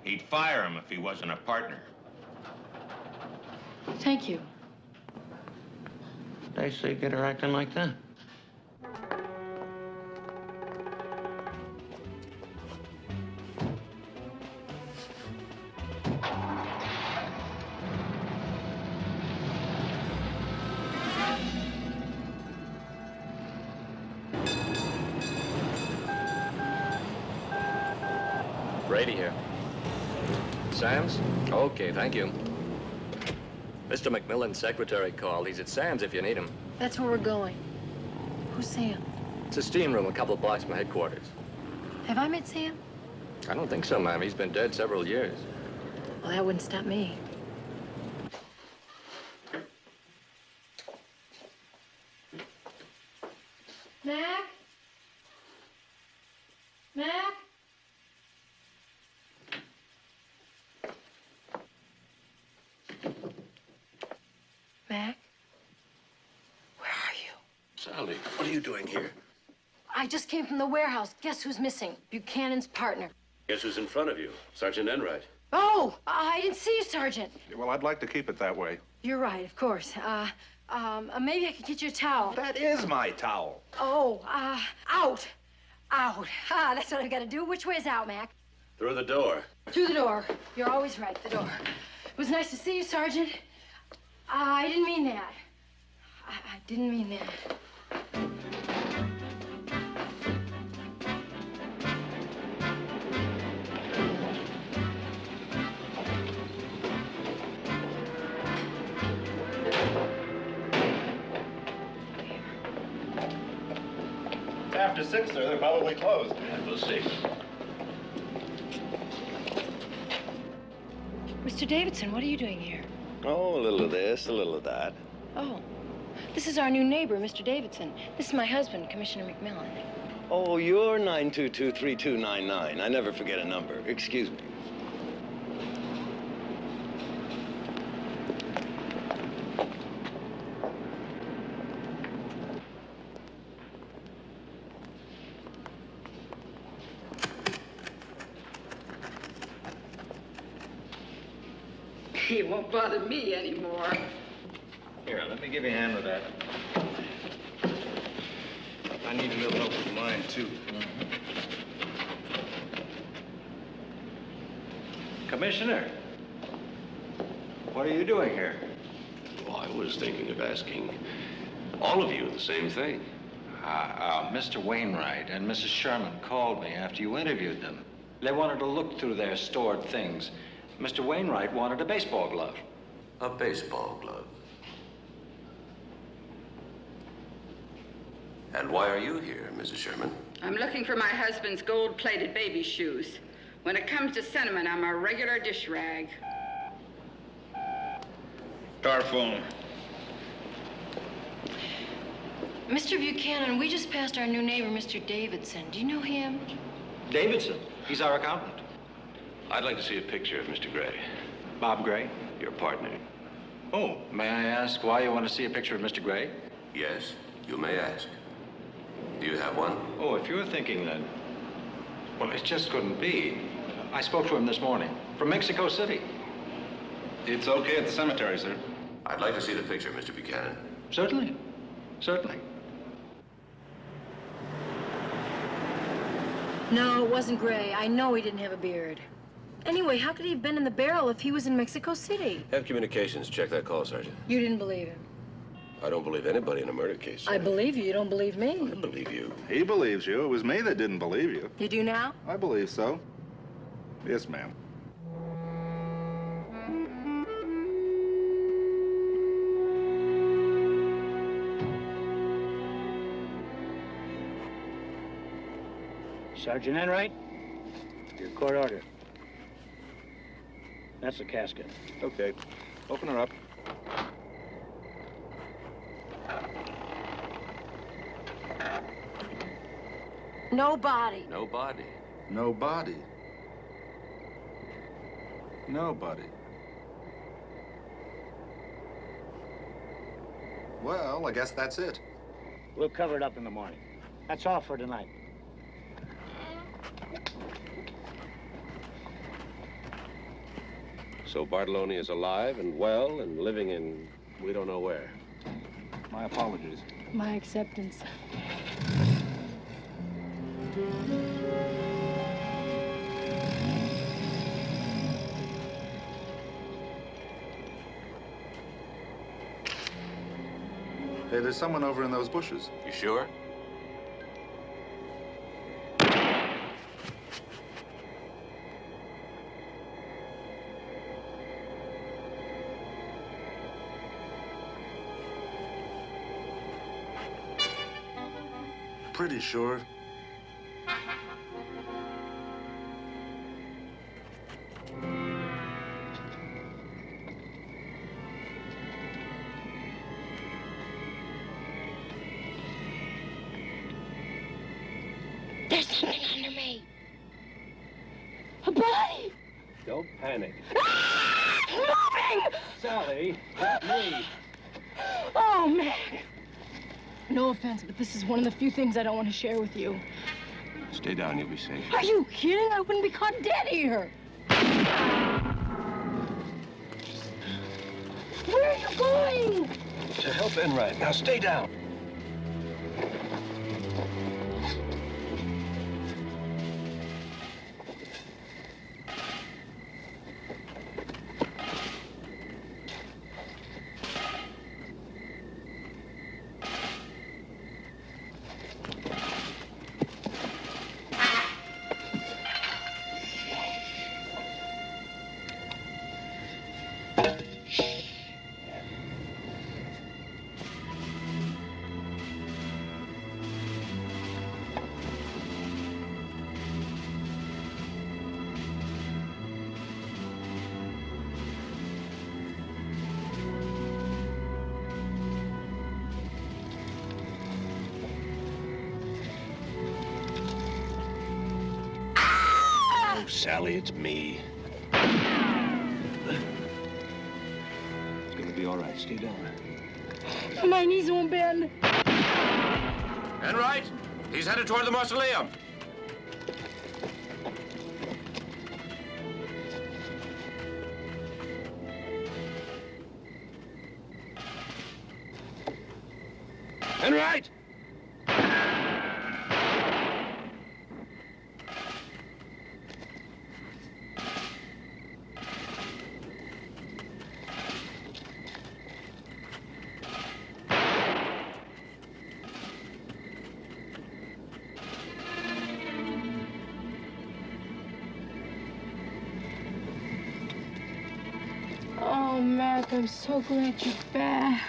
He'd fire him if he wasn't a partner. Thank you. They say get her acting like that. Brady here. Sam's? Okay, thank you. Mr. McMillan's secretary called. He's at Sam's if you need him. That's where we're going. Who's Sam? It's a steam room a couple of blocks from headquarters. Have I met Sam? I don't think so, ma'am. He's been dead several years. Well, that wouldn't stop me. Mac? Mac? Mac? Where are you? Sally, what are you doing here? I just came from the warehouse. Guess who's missing? Buchanan's partner. Guess who's in front of you? Sergeant Enright. Oh, I didn't see you, Sergeant. Well, I'd like to keep it that way. You're right, of course. Maybe I could get you a towel. That is my towel. Oh, out. Out. That's what I've got to do. Which way is out, Mac? Through the door. Through the door. You're always right, the door. It was nice to see you, Sergeant. I didn't mean that. I didn't mean that. After 6, sir, they're probably closed. Yeah, we'll see. Mr. Davidson, what are you doing here? Oh, a little of this, a little of that. Oh, this is our new neighbor, Mr. Davidson. This is my husband, Commissioner McMillan. Oh, you're 922-3299. I never forget a number. Excuse me. He won't bother me anymore. Here, let me give you a hand with that. I need a little help with mine, too. Commissioner, what are you doing here? Well, I was thinking of asking all of you the same thing. Mr. Wainwright and Mrs. Sherman called me after you interviewed them. They wanted to look through their stored things. Mr. Wainwright wanted a baseball glove. A baseball glove. And why are you here, Mrs. Sherman? I'm looking for my husband's gold-plated baby shoes. When it comes to sentiment, I'm a regular dish rag. Car phone. Mr. Buchanan, we just passed our new neighbor, Mr. Davidson. Do you know him? Davidson. He's our accountant. I'd like to see a picture of Mr. Gray. Bob Gray? Your partner. Oh, may I ask why you want to see a picture of Mr. Gray? Yes, you may ask. Do you have one? Oh, if you're thinking that... Well, it just couldn't be. I spoke to him this morning from Mexico City. It's okay at the cemetery, sir. I'd like to see the picture, Mr. Buchanan. Certainly. Certainly. No, it wasn't Gray. I know he didn't have a beard. Anyway, how could he have been in the barrel if he was in Mexico City? Have communications check that call, Sergeant. You didn't believe him. I don't believe anybody in a murder case, sir. I believe you. You don't believe me. I believe you. He believes you. It was me that didn't believe you. You do now? I believe so. Yes, ma'am. Sergeant Enright, your court order. That's the casket. Okay. Open her up. No body. No body. No body. Nobody. Well, I guess that's it. We'll cover it up in the morning. That's all for tonight. So Bartolone is alive and well and living in we don't know where. My apologies. My acceptance. Hey, there's someone over in those bushes. You sure? Pretty sure. There's something under me. A body. Don't panic. Moving! Sally, not me. Oh, man. No offense, but this is one of the few things I don't want to share with you. Stay down, you'll be safe. Are you kidding? I wouldn't be caught dead here. Where are you going? To help Enright. Now stay down. Sally, it's me. It's gonna be all right. Stay down. My knees won't bend. Enright, he's headed toward the mausoleum. And right! Oh, Mac, I'm so glad you're back.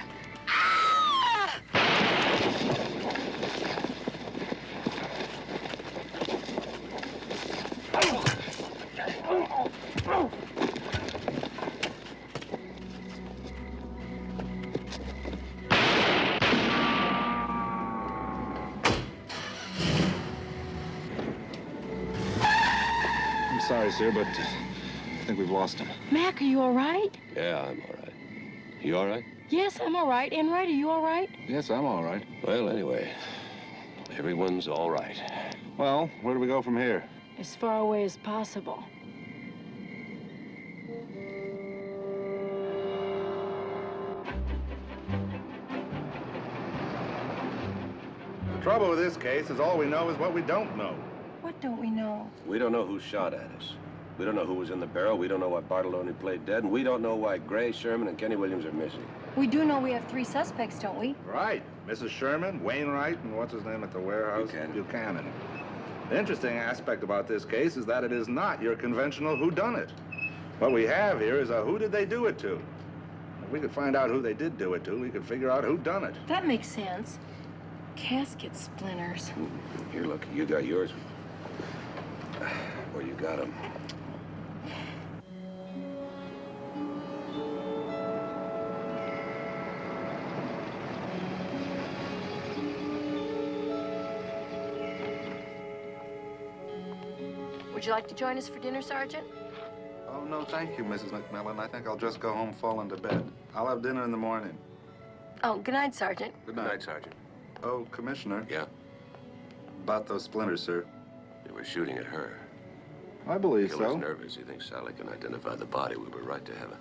I'm sorry, sir, but I think we've lost him. Mac, are you all right? Yeah, I'm all right. You all right? Yes, I'm all right. Enright, are you all right? Yes, I'm all right. Well, anyway, everyone's all right. Well, where do we go from here? As far away as possible. The trouble with this case is all we know is what we don't know. What don't we know? We don't know who shot at us. We don't know who was in the barrel. We don't know why Bartolone played dead. And we don't know why Gray, Sherman, and Kenny Williams are missing. We do know we have 3 suspects, don't we? Right. Mrs. Sherman, Wainwright, and what's his name at the warehouse? Buchanan. The interesting aspect about this case is that it is not your conventional whodunit. What we have here is a who did they do it to. If we could find out who they did do it to, we could figure out who done it. That makes sense. Casket splinters. Here, look, you got yours. Or you got them. Would you like to join us for dinner, Sergeant? Oh, no, thank you, Mrs. McMillan. I think I'll just go home, fall into bed. I'll have dinner in the morning. Oh, good night, Sergeant. Good night, Sergeant. Oh, Commissioner. Yeah? About those splinters, sir. They were shooting at her. I believe Killer's so. nervous. He thinks Sally can identify the body. We were right to have a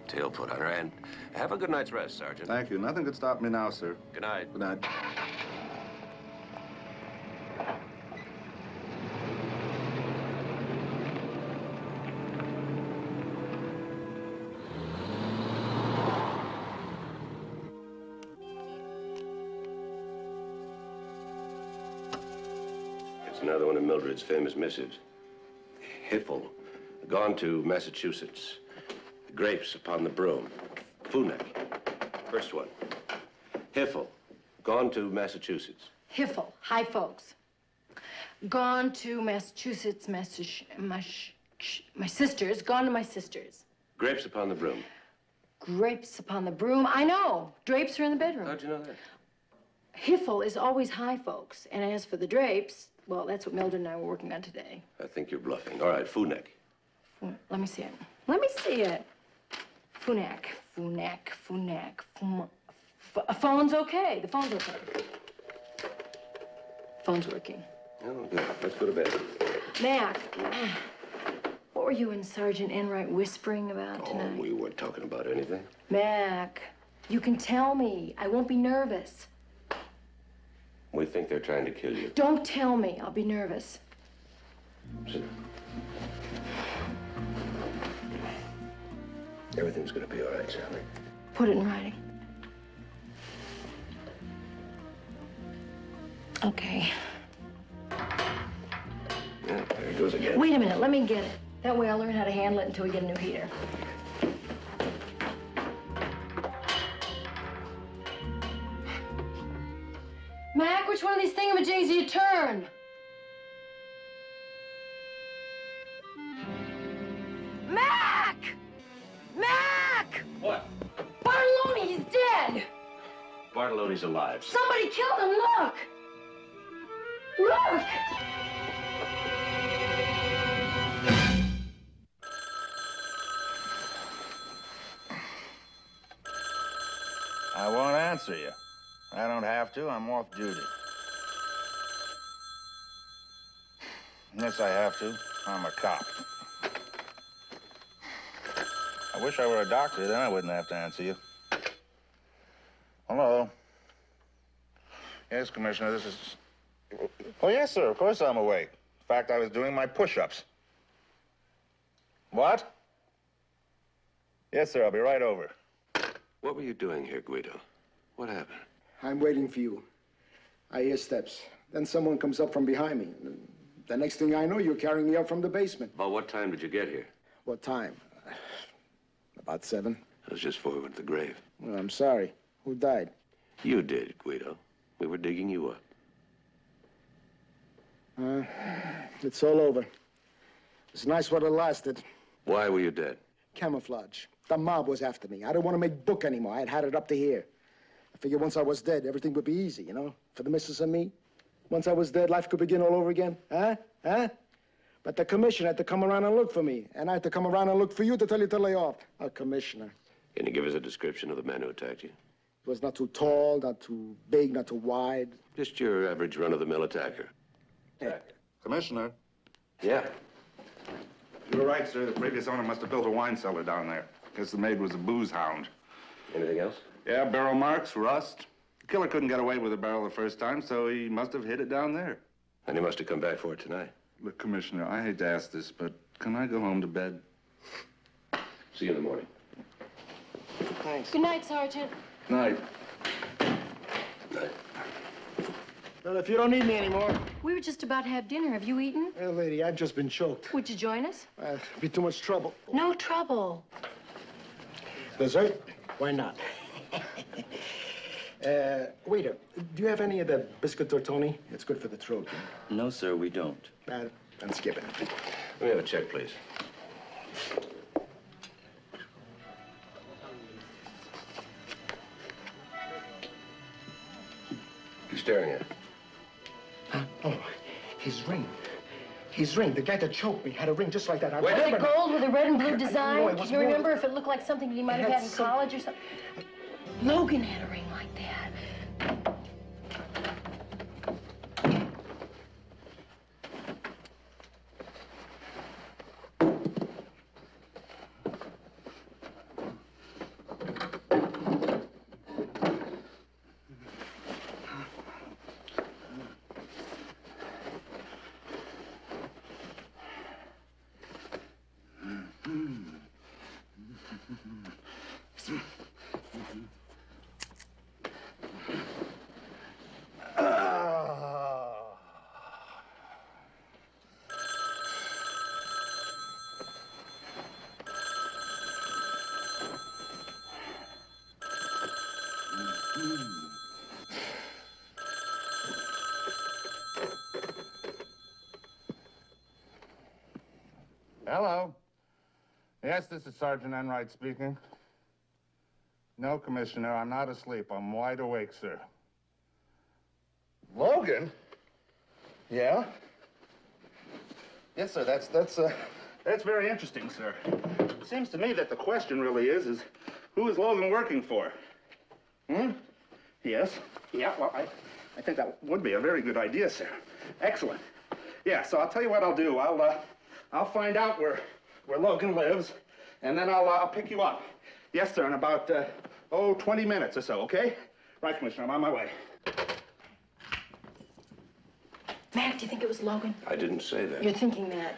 tail put on her. And have a good night's rest, Sergeant. Thank you. Nothing could stop me now, sir. Good night. Good night. It's another one of Mildred's famous missives. Hiffle, gone to Massachusetts. Grapes upon the broom. Funek. First one. Hiffle, gone to Massachusetts. Hiffle. Hi, folks. Gone to Massachusetts, my sister's. Gone to my sister's. Grapes upon the broom. Grapes upon the broom. I know. Drapes are in the bedroom. How'd you know that? Hiffle is always high, folks. And as for the drapes, well, that's what Mildred and I were working on today. I think you're bluffing. All right, Funek. Let me see it. Let me see it. Funek. Phone's okay. The phone's okay. Phone's working. Oh, good. Let's go to bed. Mac, what were you and Sergeant Enright whispering about tonight? Oh, we weren't talking about anything. Mac, you can tell me. I won't be nervous. We think they're trying to kill you. Don't tell me. I'll be nervous. Sit down. Everything's gonna be all right, Sally. Put it in writing. Okay. Yeah, there it goes again. Wait a minute. Let me get it. That way I'll learn how to handle it until we get a new heater. Mac, which one of these thingamajigs do you turn? Mac! Mac! What? Bartolone, he's dead! Bartolone's alive. Somebody killed him, look! Look! I won't answer you. I don't have to. I'm off duty. Yes, I have to. I'm a cop. I wish I were a doctor, then I wouldn't have to answer you. Hello? Yes, Commissioner, this is... Oh, yes, sir, of course I'm awake. In fact, I was doing my push-ups. What? Yes, sir, I'll be right over. What were you doing here, Guido? What happened? I'm waiting for you. I hear steps. Then someone comes up from behind me. The next thing I know, you're carrying me up from the basement. About what time did you get here? What time? About 7. It was just before we went to the grave. Well, I'm sorry. Who died? You did, Guido. We were digging you up. It's all over. It's nice while it lasted. Why were you dead? Camouflage. The mob was after me. I didn't want to make book anymore. I had had it up to here. I figured once I was dead, everything would be easy, you know, for the missus and me. Once I was dead, life could begin all over again. Huh? But the commissioner had to come around and look for me. And I had to come around and look for you to tell you to lay off. A commissioner. Can you give us a description of the man who attacked you? He was not too tall, not too big, not too wide. Just your average run-of-the-mill attacker. Yeah. Commissioner? Yeah. You were right, sir. The previous owner must have built a wine cellar down there. Guess the maid was a booze hound. Anything else? Yeah, barrel marks, rust. The killer couldn't get away with the barrel the first time, so he must have hid it down there. And he must have come back for it tonight. Look, Commissioner, I hate to ask this, but can I go home to bed? See you in the morning. Thanks. Good night, Sergeant. Night. Night. Well, if you don't need me anymore. We were just about to have dinner. Have you eaten? Well, lady, I've just been choked. Would you join us? Be too much trouble. No trouble. Dessert? Why not? Waiter, do you have any of the biscuit tortoni? It's good for the throat. No, sir, we don't. Then skip it. Let me have a check, please. You staring at? Huh? Oh, his ring. His ring. The guy that choked me had a ring just like that. Was it gold with a red and blue design? No, it Can was you more- remember if it looked like something he might have had in college or something? Logan had a ring like that. Hello. Yes, this is Sergeant Enright speaking. No, Commissioner, I'm not asleep. I'm wide awake, sir. Logan? Yeah? Yes, sir, that's very interesting, sir. It seems to me that the question really is who is Logan working for? Yes? Yeah, well, I think that would be a very good idea, sir. Excellent. Yeah, so I'll tell you what I'll do. I'll find out where Logan lives, and then I'll pick you up. Yes, sir, in about, 20 minutes or so, okay? Right, Commissioner, I'm on my way. Mac, do you think it was Logan? I didn't say that. You're thinking that.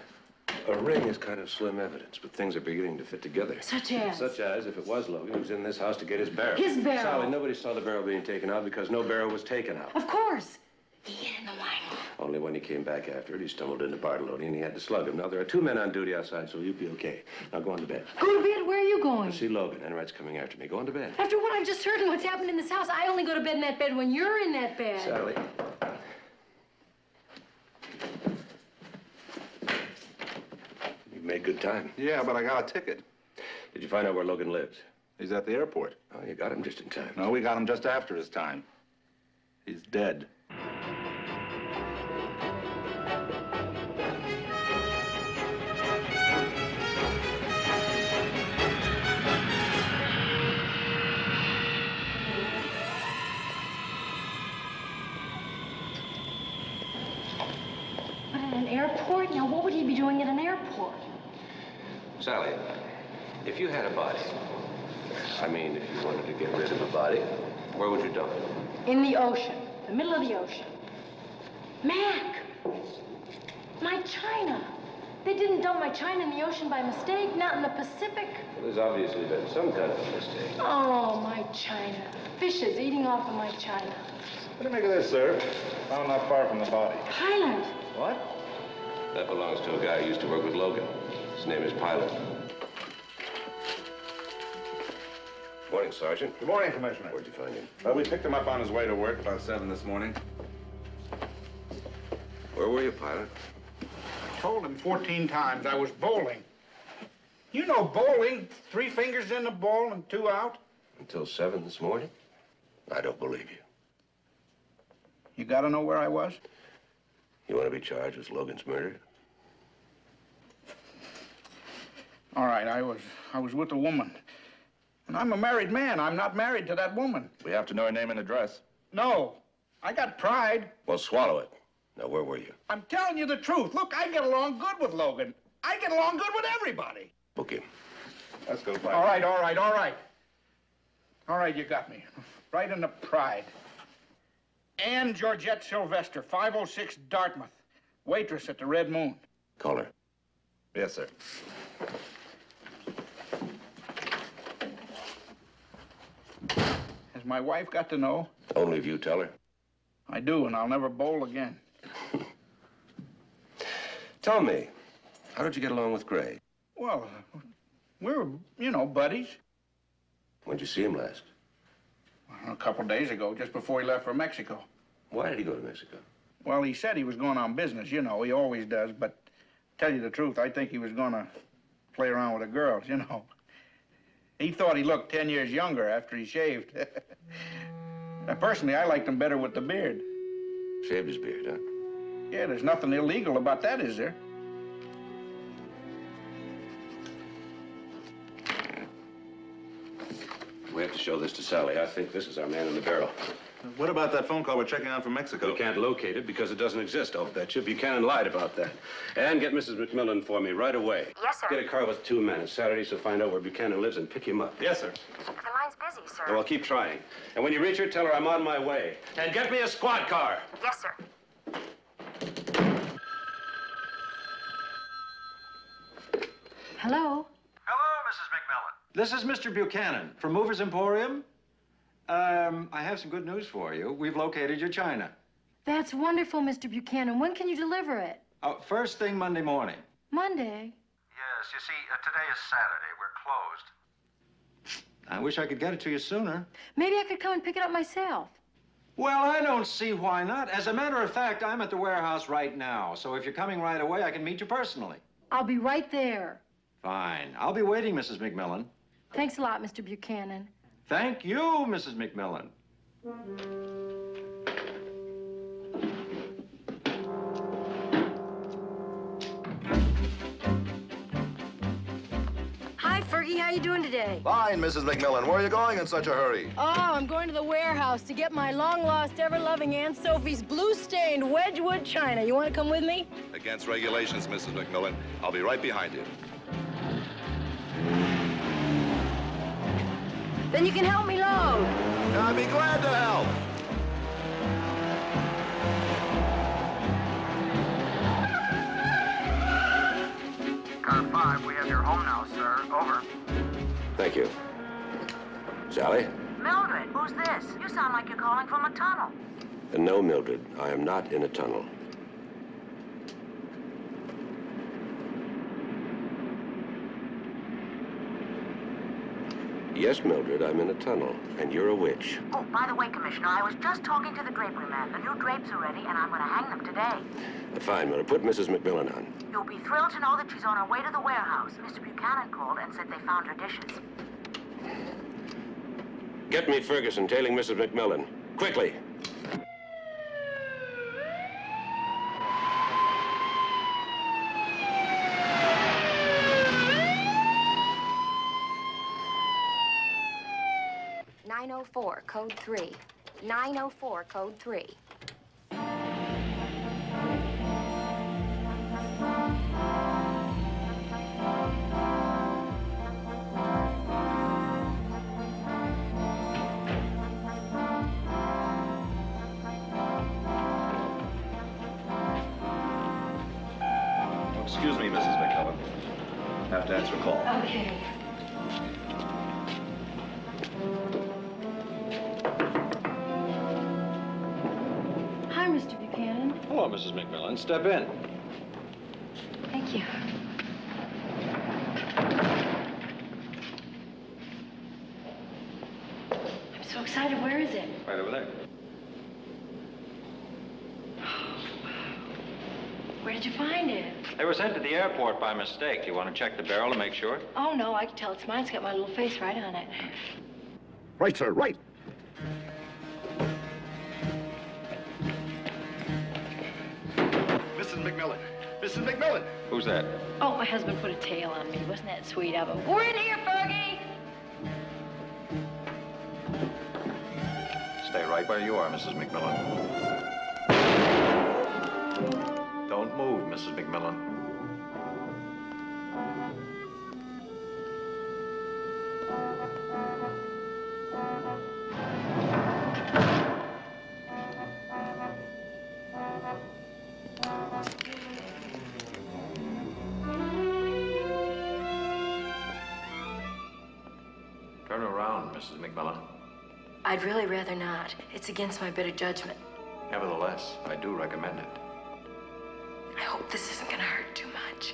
A ring is kind of slim evidence, but things are beginning to fit together. Such as? Such as if it was Logan who was in this house to get his barrel. His barrel? Sally, nobody saw the barrel being taken out because no barrel was taken out. Of course. He hid in the wine room. Only when he came back after it, he stumbled into Bartoloni and he had to slug him. Now, there are 2 men on duty outside, so you'll be okay. Now, go on to bed. Go to bed? Where are you going? See Logan. Enright's coming after me. Go on to bed. After what I've just heard and what's happened in this house, I only go to bed in that bed when you're in that bed. Sally. You made good time. Yeah, but I got a ticket. Did you find out where Logan lives? He's at the airport. Oh, you got him just in time. No, we got him just after his time. He's dead. But at an airport? Now, what would he be doing at an airport? Sally, if you had a body, I mean, if you wanted to get rid of a body, where would you dump it? In the ocean. the middle of the ocean. Mac! My china. They didn't dump my china in the ocean by mistake, not in the Pacific. Well, there's obviously been some kind of a mistake. Oh, my china. Fishes eating off of my china. What do you make of this, sir? Found not far from the body. Pilot! What? That belongs to a guy who used to work with Logan. His name is Pilot. Morning, Sergeant. Good morning, Commissioner. Where'd you find him? Well, we picked him up on his way to work about 7 this morning. Where were you, Pilot? I told him 14 times I was bowling. You know bowling, 3 fingers in the ball and 2 out. Until 7 this morning? I don't believe you. You gotta know where I was? You want to be charged with Logan's murder? All right, I was with a woman. And I'm a married man. I'm not married to that woman. We have to know her name and address. No. I got pride. Well, swallow it. Now, where were you? I'm telling you the truth. Look, I get along good with Logan. I get along good with everybody. Book him. Let's go, Pilot. All right, all right, all right. All right, you got me. Right in the pride. Anne Georgette Sylvester, 506 Dartmouth. Waitress at the Red Moon. Call her. Yes, sir. Has my wife got to know? Only if you tell her. I do, and I'll never bowl again. Tell me, how did you get along with Gray? Well, we were, you know, buddies. When'd you see him last? A couple days ago, just before he left for Mexico. Why did he go to Mexico? Well, he said he was going on business, you know, he always does, but tell you the truth, I think he was gonna play around with the girls, you know. He thought he looked 10 years younger after he shaved. Personally, I liked him better with the beard. Shaved his beard, huh? Yeah, there's nothing illegal about that, is there? We have to show this to Sally. I think this is our man in the barrel. What about that phone call we're checking on from Mexico? We can't locate it because it doesn't exist, I'll bet you. Buchanan lied about that. And get Mrs. McMillan for me right away. Yes, sir. Get a car with 2 men. It's Saturday, so find out where Buchanan lives and pick him up. Yes, sir. The line's busy, sir. Well, keep trying. And when you reach her, tell her I'm on my way. And get me a squad car. Yes, sir. Hello? Hello, Mrs. McMillan. This is Mr. Buchanan from Movers Emporium. I have some good news for you. We've located your china. That's wonderful, Mr. Buchanan. When can you deliver it? First thing Monday morning. Monday? Yes, you see, today is Saturday. We're closed. I wish I could get it to you sooner. Maybe I could come and pick it up myself. Well, I don't see why not. As a matter of fact, I'm at the warehouse right now. So if you're coming right away, I can meet you personally. I'll be right there. Fine. I'll be waiting, Mrs. McMillan. Thanks a lot, Mr. Buchanan. Thank you, Mrs. McMillan. Hi, Fergie. How you doing today? Fine, Mrs. McMillan. Where are you going in such a hurry? Oh, I'm going to the warehouse to get my long-lost, ever-loving Aunt Sophie's blue-stained Wedgwood china. You want to come with me? Against regulations, Mrs. McMillan. I'll be right behind you. Then you can help me load. I'd be glad to help. Car 5, we have your home now, sir. Over. Thank you. Sally? Mildred, who's this? You sound like you're calling from a tunnel. No, Mildred. I am not in a tunnel. Yes, Mildred, I'm in a tunnel, and you're a witch. Oh, by the way, Commissioner, I was just talking to the drapery man. The new drapes are ready, and I'm going to hang them today. Fine, Mildred. Put Mrs. McMillan on. You'll be thrilled to know that she's on her way to the warehouse. Mr. Buchanan called and said they found her dishes. Get me Ferguson tailing Mrs. McMillan. Quickly. Code 3. 904, code 3. Excuse me, Mrs. McMillan. Have to answer a call. Okay. Hi, Mr. Buchanan. Hello, Mrs. McMillan. Step in. Thank you. I'm so excited. Where is it? Right over there. Where did you find it? They were sent to the airport by mistake. Do you want to check the barrel to make sure? Oh, no, I can tell it's mine. It's got my little face right on it. Right, sir, right. Mrs. McMillan. Mrs. McMillan. Who's that? Oh, my husband put a tail on me. Wasn't that sweet of him? We're in here, Fergie! Stay right where you are, Mrs. McMillan. Don't move, Mrs. McMillan. Turn around, Mrs. McMillan. I'd really rather not. It's against my better judgment. Nevertheless, I do recommend it. I hope this isn't gonna hurt too much.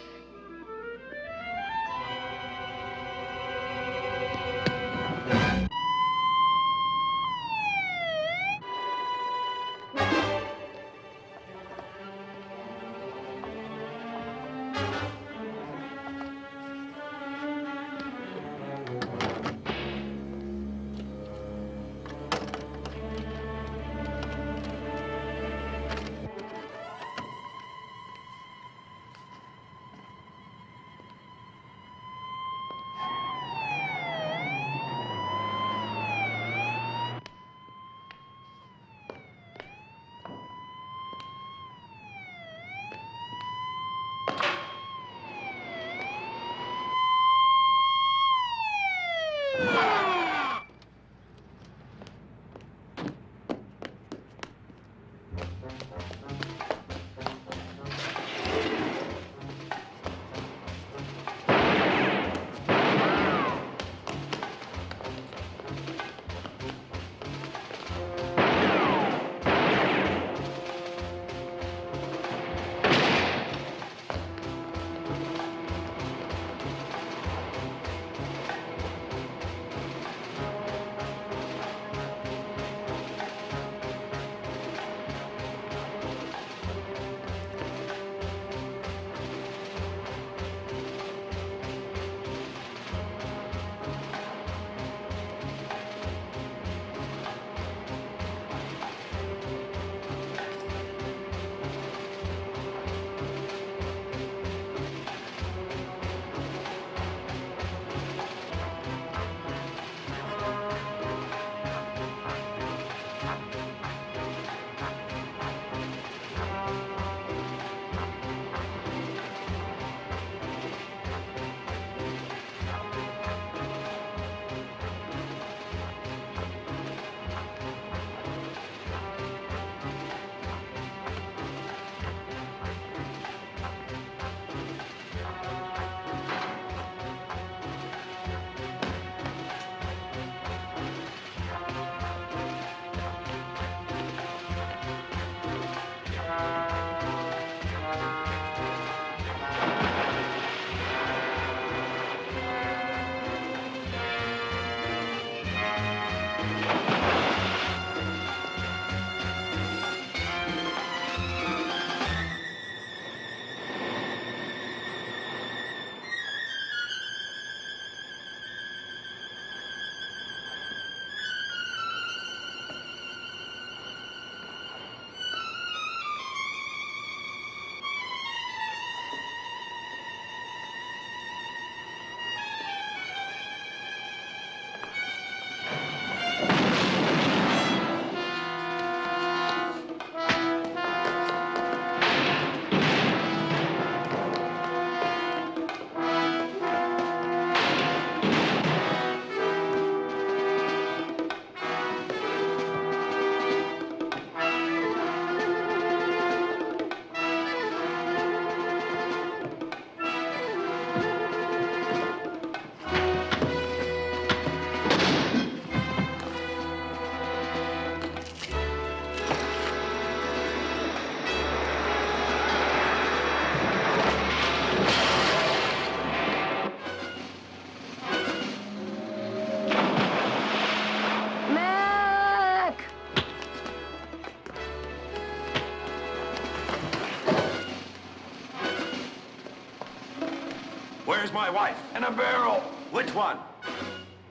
Where's my wife? In a barrel. Which one?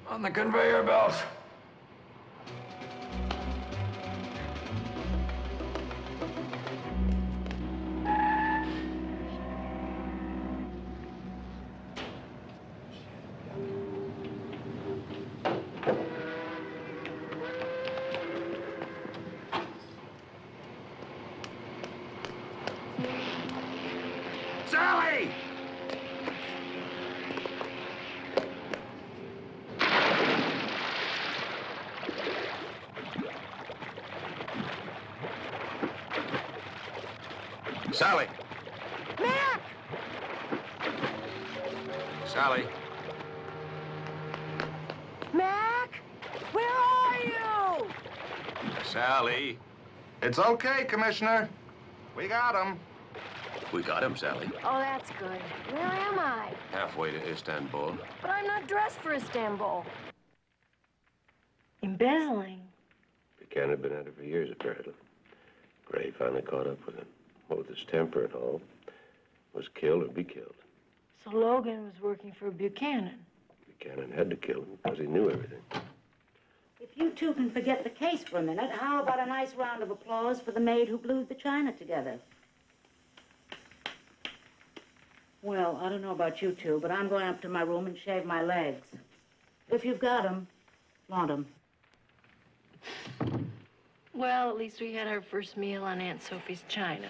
On the conveyor belt. Sally! Sally! Mac! Sally! Mac! Where are you? Sally! It's okay, Commissioner. We got him. We got him, Sally. Oh, that's good. Where am I? Halfway to Istanbul. But I'm not dressed for Istanbul. Embezzling? Buchanan had been at it for years, apparently. Gray finally caught up with him. Both his temper and all. Was kill or be killed. So Logan was working for Buchanan. Buchanan had to kill him because he knew everything. If you two can forget the case for a minute, how about a nice round of applause for the maid who glued the china together? Well, I don't know about you two, but I'm going up to my room and shave my legs. If you've got 'em, flaunt 'em. Well, at least we had our first meal on Aunt Sophie's china.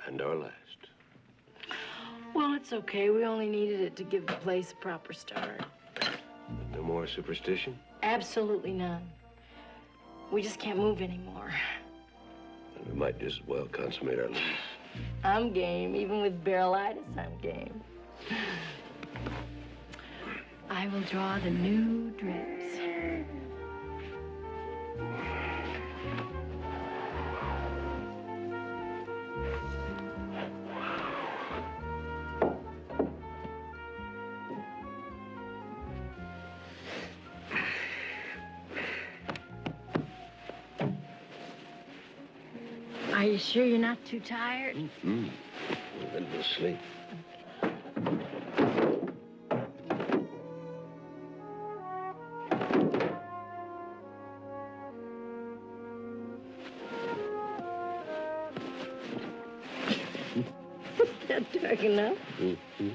And our last. Well, it's okay. We only needed it to give the place a proper start. No more superstition? Absolutely none. We just can't move anymore. And we might just as well consummate our lease. I'm game. Even with barrelitis, I'm game. I will draw the new drips. Are you sure you're not too tired? Mm-hmm. A little sleep. Is that dark enough? Mm-hmm.